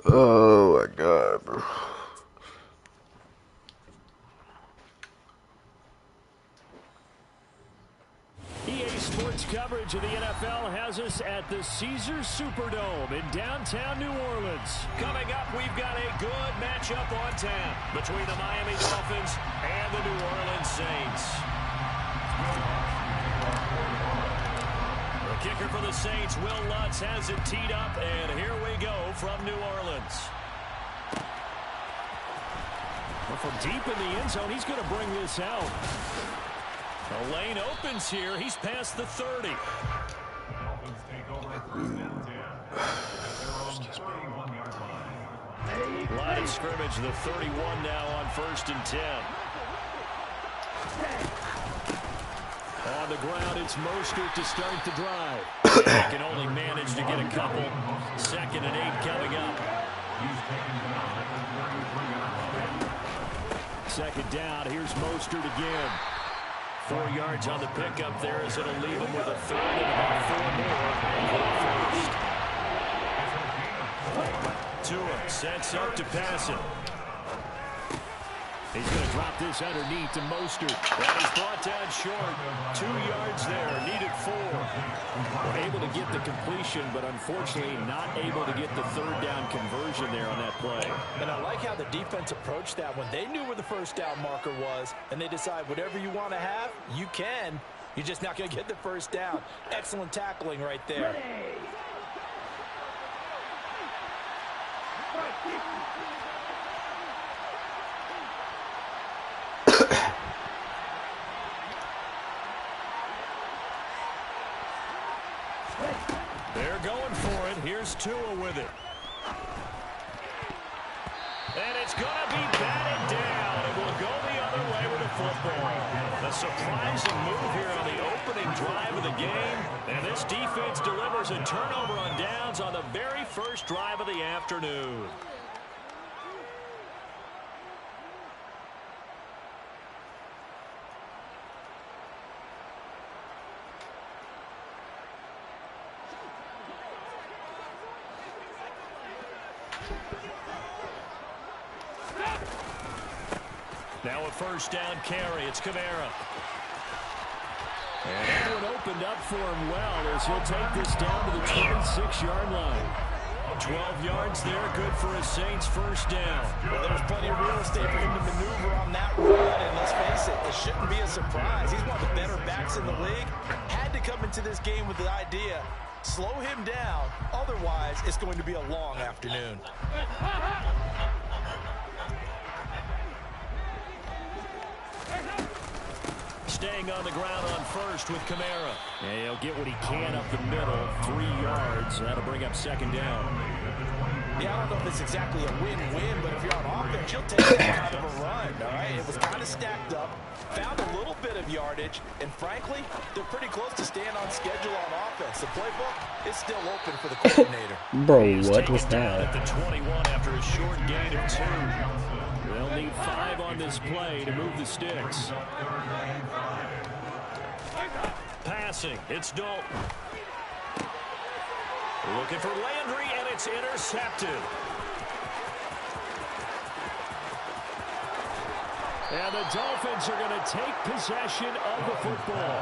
Speaker 1: Oh my god, bro.
Speaker 6: EA Sports coverage of the NFL has us at the Caesars Superdome in downtown New Orleans.
Speaker 4: Coming up, we've got a good matchup on tap between the Miami Dolphins and the New Orleans Saints. The kicker for the Saints, Will Lutz, has it teed up, and here we go from New Orleans.
Speaker 6: Well, from deep in the end zone, he's going to bring this out.
Speaker 4: The lane opens here. He's past the 30.
Speaker 8: Dolphins take over 1st and 10 at their own 31-yard line.
Speaker 4: Line of scrimmage, the 31 now on 1st and 10.
Speaker 6: On the ground, it's Mostert to start the drive.
Speaker 4: They can only manage to get a couple. 2nd and 8 coming up.
Speaker 8: He's taken down at the 33-yard line.
Speaker 6: 2nd down, here's Mostert again.
Speaker 4: 4 yards on the pickup there as it'll leave him with a 3rd and about 4 more. Tua sets up to pass it.
Speaker 6: He's going to drop this underneath to Mostert.
Speaker 4: That is brought down short. 2 yards there, needed 4.
Speaker 6: We're able to get the completion, but unfortunately not able to get the 3rd down conversion there on that play.
Speaker 5: And I like how the defense approached that when they knew where the 1st down marker was, and they decide whatever you want to have, you can. You're just not going to get the 1st down. Excellent tackling right there.
Speaker 4: They're going for it. Here's Tua with it. And it's going to be batted down. It will go the other way with the football. A surprising move here on the opening drive of the game. And this defense delivers a turnover on downs on the very first drive of the afternoon. Now a 1st down carry. It's Kamara.
Speaker 6: And everyone opened up for him well as he'll take this down to the 26-yard line.
Speaker 4: 12 yards there, good for a Saints 1st down.
Speaker 5: Well, there's plenty of real estate for him to maneuver on that run, and let's face it, it shouldn't be a surprise. He's one of the better backs in the league. Had to come into this game with the idea, slow him down, otherwise it's going to be a long afternoon.
Speaker 4: Staying on the ground on 1st with Kamara.
Speaker 6: And he'll get what he can up the middle, 3 yards. That'll bring up 2nd down.
Speaker 5: Yeah, I don't know if it's exactly a win-win, but if you're on offense, you'll take that kind of a run, all right? It was kind of stacked up, found a little bit of yardage, and frankly, they're pretty close to staying on schedule on offense. The playbook is still open for the coordinator.
Speaker 1: Bro, what was
Speaker 4: Down
Speaker 1: that?
Speaker 4: at the 21 after a short gain of 2. They'll need 5 on this play to move the sticks. Passing, it's Dalton. Looking for Landry, and it's intercepted. And the Dolphins are going to take possession of the football.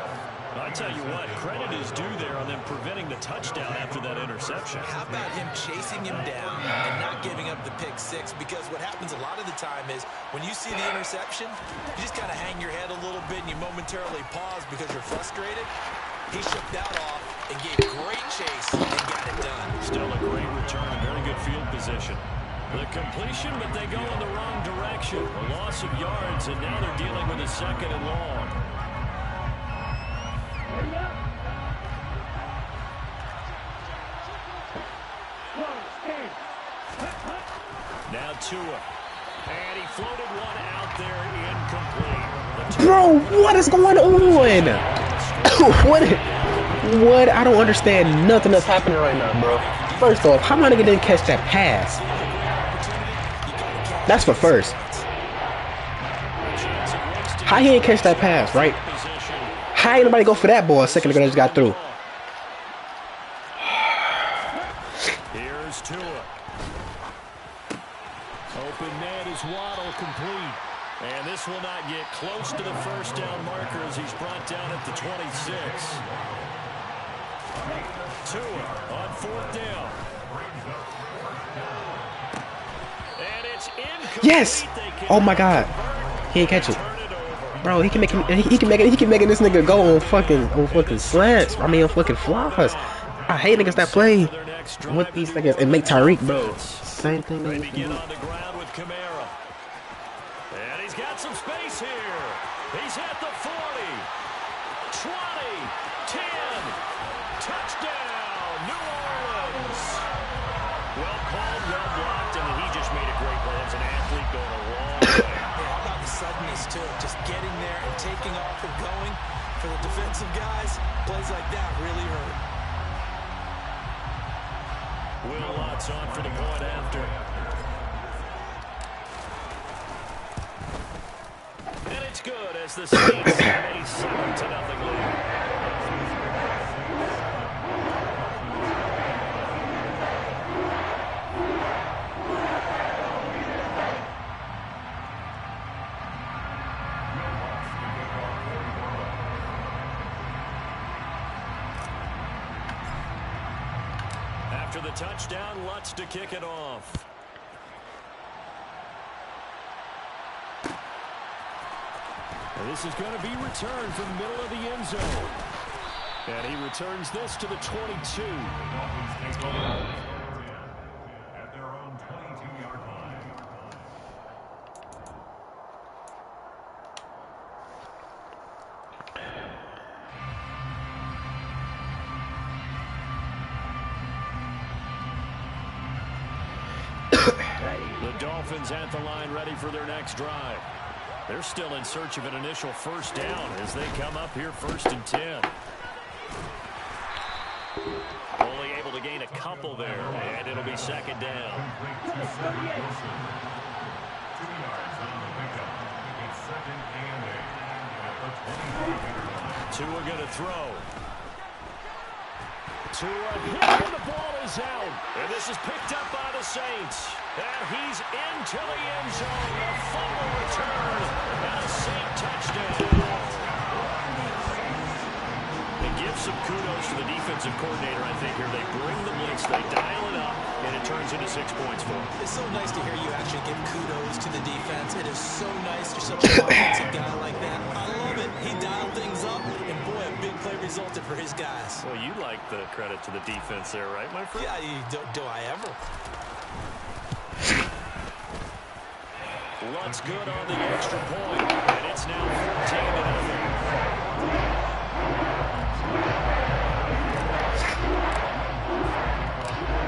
Speaker 4: I tell you what, credit is due there on them preventing the touchdown after that interception.
Speaker 5: How about him chasing him down and not giving up the pick six? Because what happens a lot of the time is when you see the interception, you just kind of hang your head a little bit and you momentarily pause because you're frustrated. He shook that off and gave great chase and got it done.
Speaker 4: Still a great return, a very good field position. The completion, but they go in the wrong direction. A loss of yards, and now they're dealing with a 2nd and long. Now Tua. And he floated one out there incomplete.
Speaker 1: Bro, what is going on? What? I don't understand nothing that's happening right now, bro. First off, how my nigga didn't catch that pass? That's for first. How he didn't catch that pass, right? How ain't nobody go for that ball a second ago that just got through?
Speaker 4: Here's Tua. Open man is Waddle, complete. And this will not get close to the first down marker as he's brought down at the 26. Tua on 4th down. And it's incomplete.
Speaker 1: Yes! Oh my God. He ain't catch it. Bro, he can make him, he can making this nigga go on fucking slants. I mean on fucking flies. I hate niggas that play with these niggas and make Tyreek, bro. Same thing they
Speaker 4: Get on the ground with Kamara. And he's got some space here. He's at the 40, 20, 10. Touchdown, New Orleans. Well called, well blocked, and he just made a great play. As an athlete going a long way.
Speaker 5: How about the suddenness to it? Just getting there and taking off and going. For the defensive guys, plays like that really hurt.
Speaker 4: Will Lutz on for the point after. And it's good as the Saints have a 7-0 lead. After the touchdown, Lutz to kick it off. And this is going to be returned from the middle of the end zone. And he returns this to the 22.
Speaker 8: At their own 22-yard line.
Speaker 4: The Dolphins at the line ready for their next drive. They're still in search of an initial first down as they come up here 1st and 10. Only able to gain a couple there, and it'll be 2nd down.
Speaker 8: 2 yards on the pickup. It's 2nd and 8 at the 25-yard line.
Speaker 4: Tua going to throw. Tua hit and the ball is out. And this is picked up by the Saints. And he's into the end zone. A fumble return and a Saint touchdown. They give some kudos to the defensive coordinator, I think, here. They bring the blitz, they dial it up, and it turns into 6 points for them.
Speaker 5: It's so nice to hear you actually give kudos to the defense. It is so nice you're such an offensive guy like that. I love it. He dialed things up, and boy, a big play resulted for his guys.
Speaker 4: Well, you like the credit to the defense there, right, my friend?
Speaker 5: Yeah, do I ever?
Speaker 4: Lutz good on the extra point, and it's now 14-0.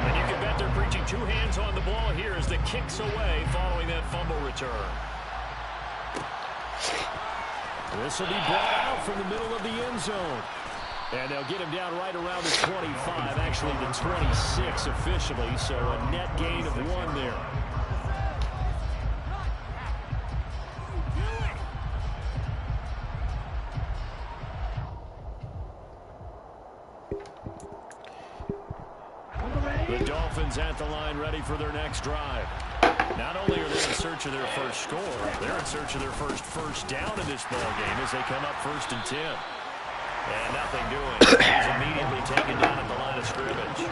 Speaker 4: And you can bet they're preaching 2 hands on the return. This will be brought out from the middle of the end zone. And they'll get him down right around the 25, actually the 26 officially, so a net gain of 1 there. The Dolphins at the line ready for their next drive. Not only are they in search of their first score, they're in search of their first down in this ball game as they come up 1st and 10. And nothing doing. He's immediately taken down at the line of scrimmage.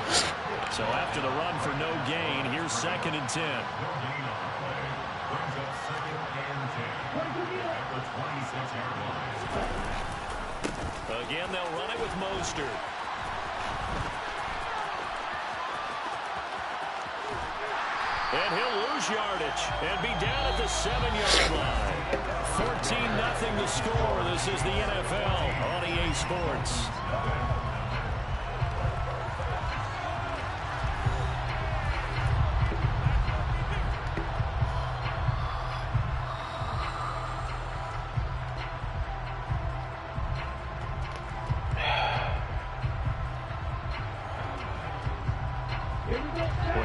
Speaker 4: So after the run for no gain, here's 2nd and 10. Again, they'll run it with Mostert. And he'll lose yardage and be down at the 7-yard line. 14-0 the score. This is the NFL on EA Sports.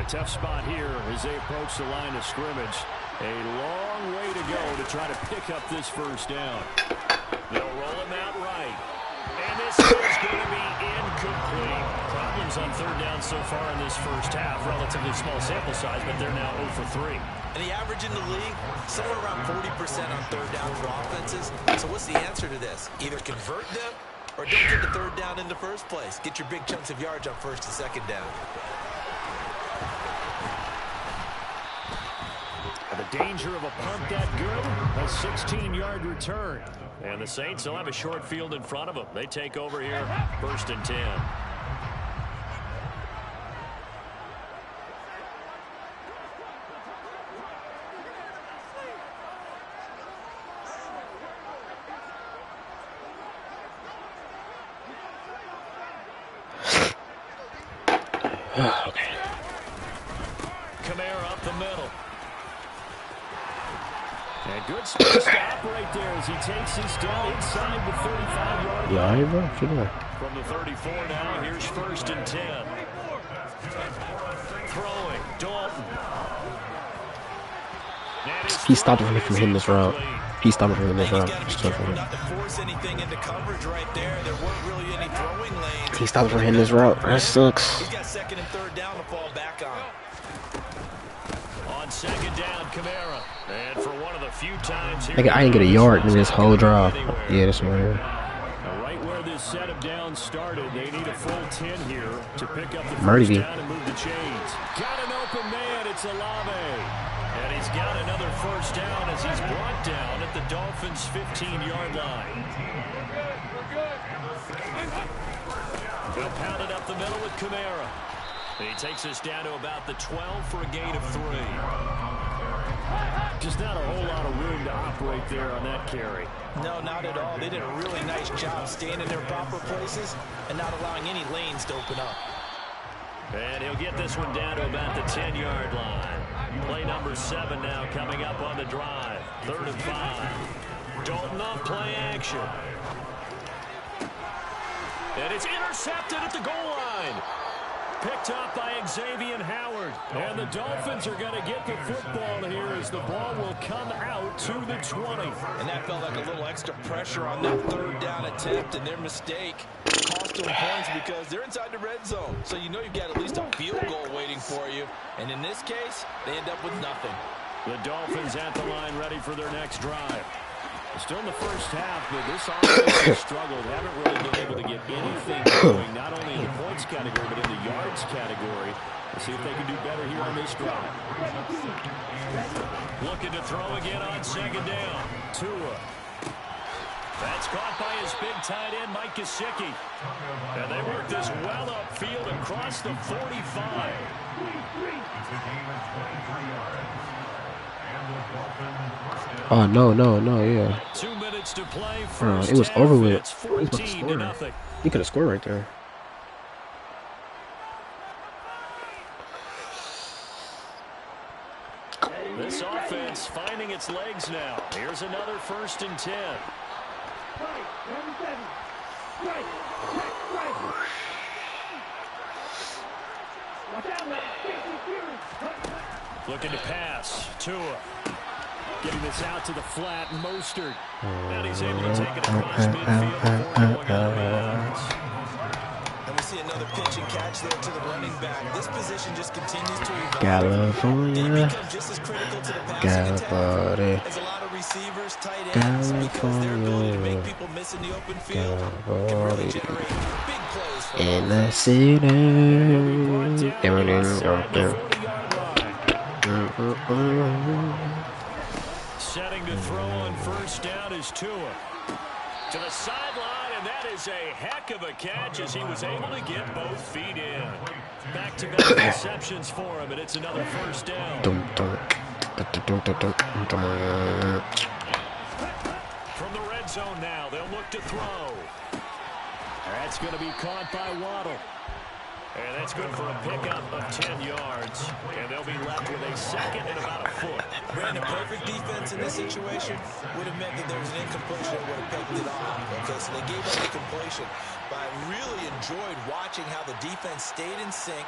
Speaker 4: Tough spot here as they approach the line of scrimmage. A long way to go to try to pick up this first down. They'll roll him out right. And this is going to be incomplete. Problems on 3rd down so far in this first half. Relatively small sample size, but they're now 0 for 3.
Speaker 5: And the average in the league, somewhere around 40% on 3rd down for offenses. So what's the answer to this? Either convert them or don't get the 3rd down in the first place. Get your big chunks of yards on 1st and 2nd down.
Speaker 4: The danger of a punt that good, a 16-yard return. And the Saints will have a short field in front of them. They take over here, 1st and 10.
Speaker 1: Okay.
Speaker 4: Kamara up the middle. And good space to operate there as he takes his down inside the 35-yard line.
Speaker 1: Yeah, I bro. What you doing?
Speaker 4: From the 34 now, here's 1st and 10. Throwing, Dalton.
Speaker 1: He stopped him from hitting this route. He stopped him from hitting this route.
Speaker 5: Not to force anything into coverage right there. There weren't really any throwing lanes.
Speaker 1: He stopped him from hitting this route. That sucks.
Speaker 5: He's got 2nd and 3rd down to fall back on.
Speaker 4: On 2nd down, Kamara. And for one of the few times here,
Speaker 1: Like, I didn't get a yard in this whole drive. Yeah, this one here.
Speaker 4: Right where this set of downs started, they need a full 10 here to pick up the
Speaker 1: Murdy.
Speaker 4: first down and move the chains. Got an open man, it's Olave. And he's got another first down as he's brought down at the Dolphins' 15-yard line. They'll pound it up the middle with Kamara. He takes us down to about the 12 for a gain of 3. Just not a whole lot of room to operate there on that carry.
Speaker 5: No, not at all. They did a really nice job staying in their proper places and not allowing any lanes to open up.
Speaker 4: And he'll get this one down to about the 10-yard line. Play number 7 now coming up on the drive. 3rd and 5. Dalton off play action. And it's intercepted at the goal line. Picked up by Xavier Howard. And the Dolphins are going to get the football here as the ball will come out to the 20.
Speaker 5: And that felt like a little extra pressure on that 3rd down attempt, and their mistake cost them points because they're inside the red zone. So you know you've got at least a field goal waiting for you. And in this case, they end up with nothing.
Speaker 4: The Dolphins at the line ready for their next drive. Still in the first half, but this offense has struggled. Haven't really been able to get anything going, not only in the points category, but in the yards category. Let's see if they can do better here on this drive. Looking to throw again on 2nd down. Tua. That's caught by his big tight end, Mike Gesicki. And they work this well upfield across the 45.
Speaker 1: Oh, no, yeah.
Speaker 4: 2 minutes to play.
Speaker 1: It was over with.
Speaker 4: It's 14-0.
Speaker 1: He could have scored right there.
Speaker 4: This offense finding finding its legs now. Here's another 1st and 10.
Speaker 7: Right, number 7. Right, right. Watch out now.
Speaker 4: Looking to pass. Tua. Getting this out to the flat. Mostert. And he's able to take it across midfield before going out of bounds.
Speaker 5: And we see another pitch and catch there to the running back. This position just continues to evolve.
Speaker 1: California.
Speaker 5: And it becomes just as critical to the passing attack as a lot of receivers, tight ends, because their ability to make people miss in the open field can really generate big plays for
Speaker 1: in the city.
Speaker 4: Setting to throw on 1st down is Tua. To the sideline, and that is a heck of a catch as he was able to get both feet in. Back-to-back receptions for him, and it's another 1st down. From the red zone now, they'll look to throw. That's going to be caught by Waddle. And that's good for a pickup of 10 yards. And they'll be left with a 2nd and about a foot.
Speaker 5: Brandon, perfect defense in this situation would have meant that there was an incompletion that would have picked it off. Okay, so they gave up the completion. But I really enjoyed watching how the defense stayed in sync,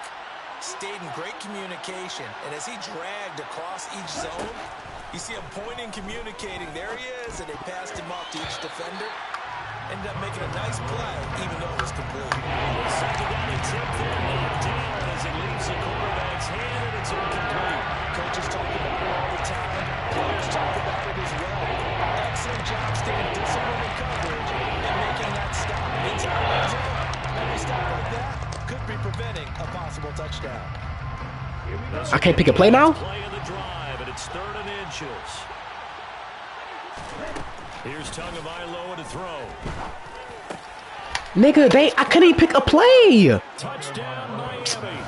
Speaker 5: stayed in great communication. And as he dragged across each zone, you see him pointing, communicating. There he is, and they passed him off to each defender. Ended up making a nice play, even though it was complete.
Speaker 4: 2nd down and 10 there, knocked down as it leaves the quarterback's hand, and it's incomplete.
Speaker 5: Coaches talk about it all the time. Players talk about it as well. Excellent job staying disciplined in coverage and making that stop inside the zone. Every stop like that could be preventing a possible touchdown.
Speaker 1: I can't pick a play now?
Speaker 4: Play of the drive, and it's 3rd and inches. Here's Tagovailoa to throw.
Speaker 1: Nigga, I couldn't even pick a play.
Speaker 4: Touchdown, Miami.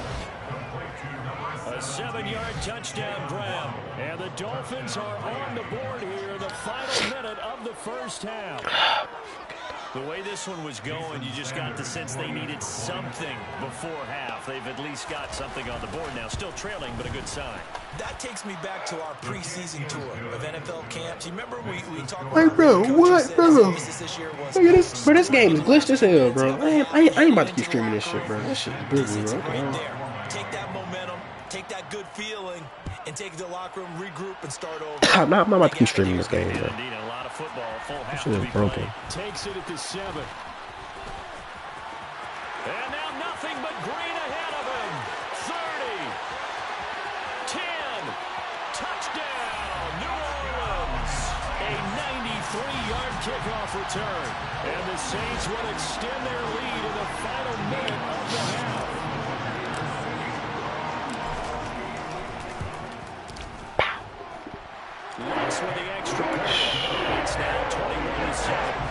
Speaker 4: A 7-yard touchdown grab. And the Dolphins are on the board here in the final minute of the 1st half. The way this one was going, you just got the sense they needed something before half. They've at least got something on the board now. Still trailing, but a good sign.
Speaker 5: That takes me back to our preseason tour of NFL camps. You remember we talked about...
Speaker 1: Hey, bro, what, bro? This game is glitched as hell, bro. I ain't about to keep streaming this shit, bro. This shit is brutal, bro.
Speaker 5: Right there. Take that momentum, take that good feeling, and take it to the locker room, regroup, and start over.
Speaker 1: I'm not about to keep streaming this game, bro.
Speaker 4: Indeed, a lot of football, full half
Speaker 1: This shit is broken.
Speaker 4: Takes it at the 7. And now nothing but green ahead of him. 30. 10. Touchdown, New Orleans. A 93-yard kickoff return. And the Saints will extend their lead in the final minute of the half. Lux with the extra point. It's now 21-7.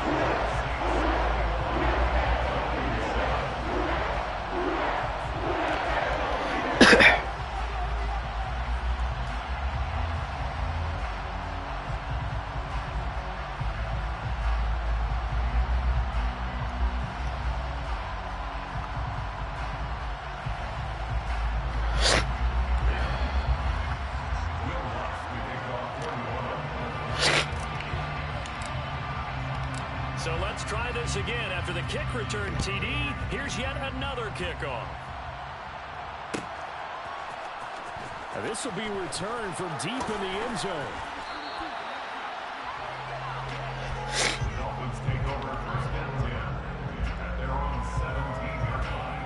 Speaker 4: So let's try this again. After the kick return TD, here's yet another kickoff. Now this will be returned from deep in the end zone.
Speaker 8: The Dolphins take over 1st and 10 at their own 17-yard line.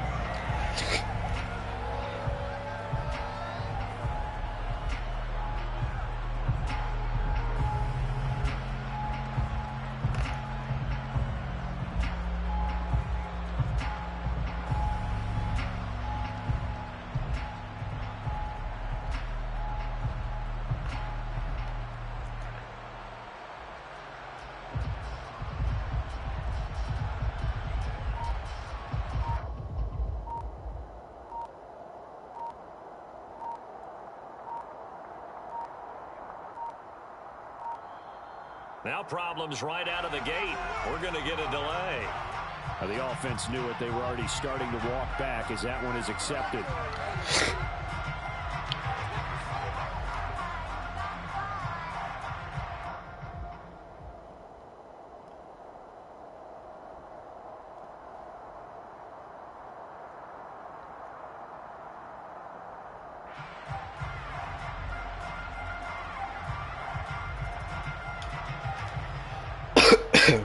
Speaker 4: Now problems right out of the gate. We're going to get a delay.
Speaker 6: The offense knew it. They were already starting to walk back as that one is accepted.
Speaker 4: Play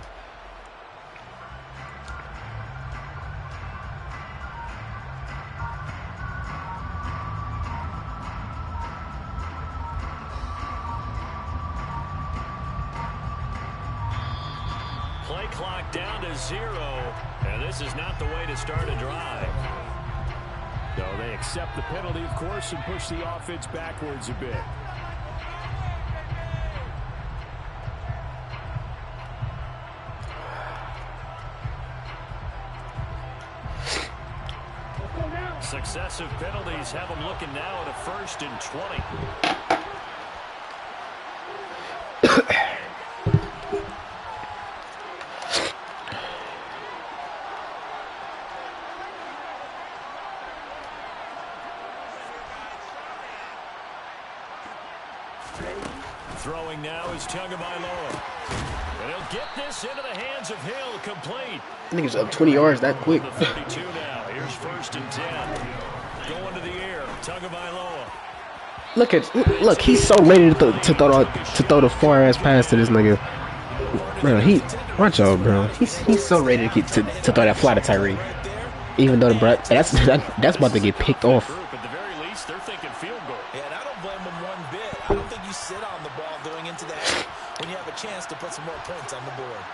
Speaker 4: clock down to 0, and this is not the way to start a drive.
Speaker 6: So they accept the penalty, of course, and push the offense backwards a bit.
Speaker 4: Successive penalties have them looking now at a 1st and 20. Throwing now is Tagovailoa. And he'll get this into the hands of Hill, complete.
Speaker 1: I think it's up 20 yards that quick.
Speaker 4: The 32 now. Here's 1st and 10. Going to the air. Tagovailoa.
Speaker 1: Look, he's so ready to throw the far ass pass to this nigga. Bro, watch out, bro. He's so ready to throw that fly to Tyree. Even though that's about to get picked off.
Speaker 4: At the very least, they're thinking field goal.
Speaker 5: Yeah, and I don't blame them one bit. I don't think you sit on the ball going into the half when you have a chance to put some more points on the board.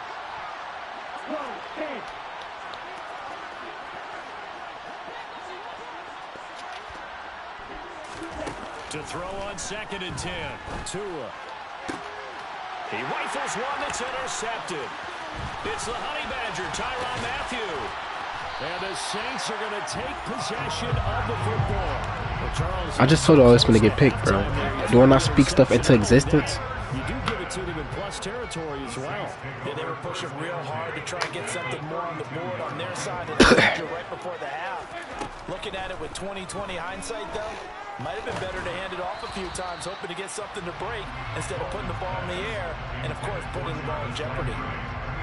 Speaker 4: To throw on 2nd and 10. Tua. He rifles one that's intercepted. It's the Honey Badger, Tyrann Mathieu. And the Saints are going to take possession of the football.
Speaker 1: I just told you all this when they get picked, bro. Do I not speak stuff into existence?
Speaker 4: You do give it to them in plus territory as well.
Speaker 5: Yeah, they were pushing real hard to try and get something more on the board on their side of the picture right before the half. Looking at it with 20/20 hindsight, though, might have been better to hand it off a few times, hoping to get something to break instead of putting the ball in the air and, of course, putting the ball in jeopardy.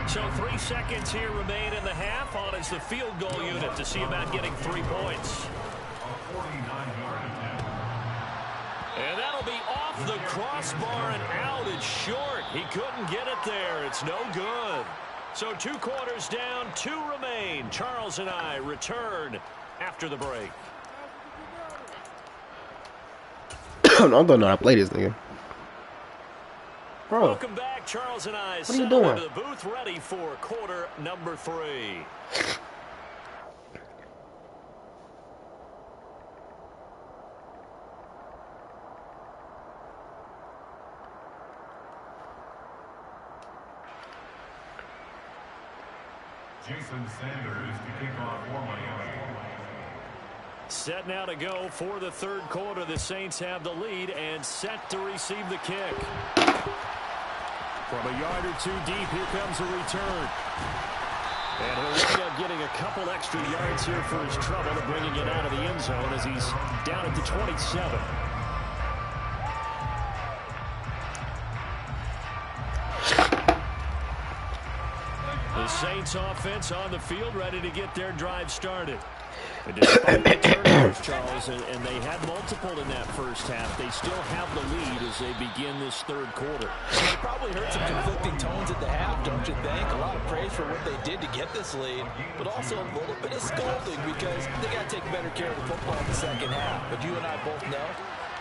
Speaker 4: So 3 seconds here remain in the half. On is the field goal unit to see about getting 3 points. And that'll be off the crossbar and out. It's short. He couldn't get it there. It's no good. So 2 quarters down, 2 remain. Charles and I return after the break.
Speaker 1: I don't know how to play this nigga. Bro.
Speaker 4: Welcome back, Charles and I.
Speaker 1: What are you doing?
Speaker 4: Into the booth, ready for quarter number 3.
Speaker 8: Jason Sanders to kick off for Miami.
Speaker 4: Set now to go for the 3rd quarter. The Saints have the lead and set to receive the kick.
Speaker 6: From a yard or 2 deep, here comes a return. And he'll wind up getting a couple extra yards here for his trouble and bringing it out of the end zone as he's down at the 27.
Speaker 4: The Saints offense on the field, ready to get their drive started. And despite the turnovers, Charles, and they had multiple in that first half, they still have the lead as they begin this 3rd quarter.
Speaker 5: You probably heard some conflicting tones at the half, don't you think? A lot of praise for what they did to get this lead, but also a little bit of scolding because they got to take better care of the football in the 2nd half. But you and I both know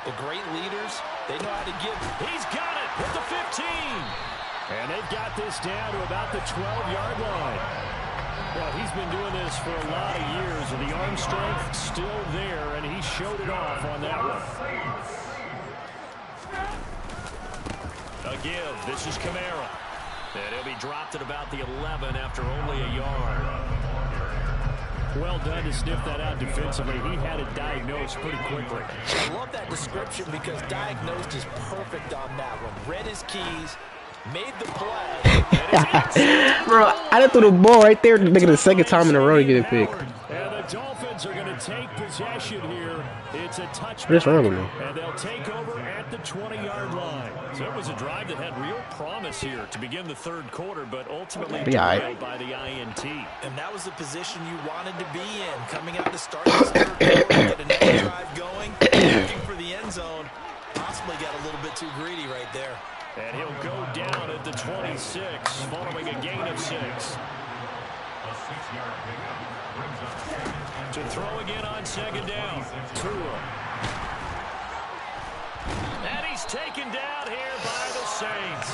Speaker 5: the great leaders, they know how to give.
Speaker 4: He's got it at the 15.
Speaker 6: And they've got this down to about the 12-yard line. Well, he's been doing this for a lot of years, and the arm strength still there, and he showed it off on that one.
Speaker 4: A give. This is Kamara. And he'll be dropped at about the 11 after only a yard.
Speaker 6: Well done to sniff that out defensively. He had it diagnosed pretty quickly.
Speaker 5: I love that description because diagnosed is perfect on that one. Read his keys. Made the play.
Speaker 1: Bro, I done threw the ball right there. Nigga, the 2nd time in a row to get it picked.
Speaker 6: And the Dolphins are going to take possession here. It's a touchdown.
Speaker 1: What's wrong with me?
Speaker 6: And they'll take over at the 20-yard line.
Speaker 4: So it was a drive that had real promise here to begin the 3rd quarter, but ultimately
Speaker 1: Yeah,
Speaker 4: derailed by the INT.
Speaker 5: And that was the position you wanted to be in. Coming out to start this 3rd quarter, get another drive going, looking for the end zone. Possibly got a little bit too greedy right there.
Speaker 4: And he'll go down at the 26 following a gain of 6.
Speaker 8: A 6-yard pickup brings up second.
Speaker 4: To throw again on second down. Tua. And he's taken down here by the Saints.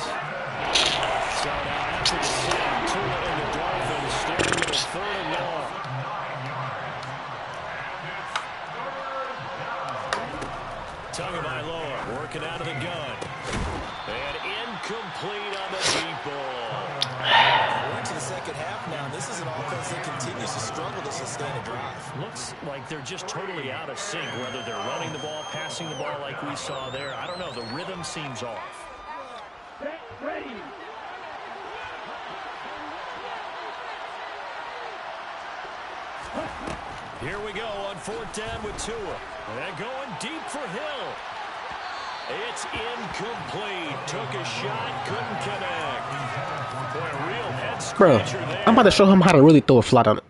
Speaker 4: So now after the sack, Tua and the Dolphins staring at a 3rd and long. Tagovailoa working out of the gun. And incomplete on the deep ball.
Speaker 5: We're into the second half now. This is an offense that continues to struggle to sustain a drive.
Speaker 4: Looks like they're just totally out of sync, whether they're running the ball, passing the ball like we saw there. I don't know. The rhythm seems off.
Speaker 7: Get ready.
Speaker 4: Here we go on 4th down with Tua. And going deep for Hill. It's incomplete. Took a shot, couldn't connect. Boy, a real head
Speaker 1: Bro,
Speaker 4: scratcher there.
Speaker 1: I'm about to show him how to really throw a flat on it.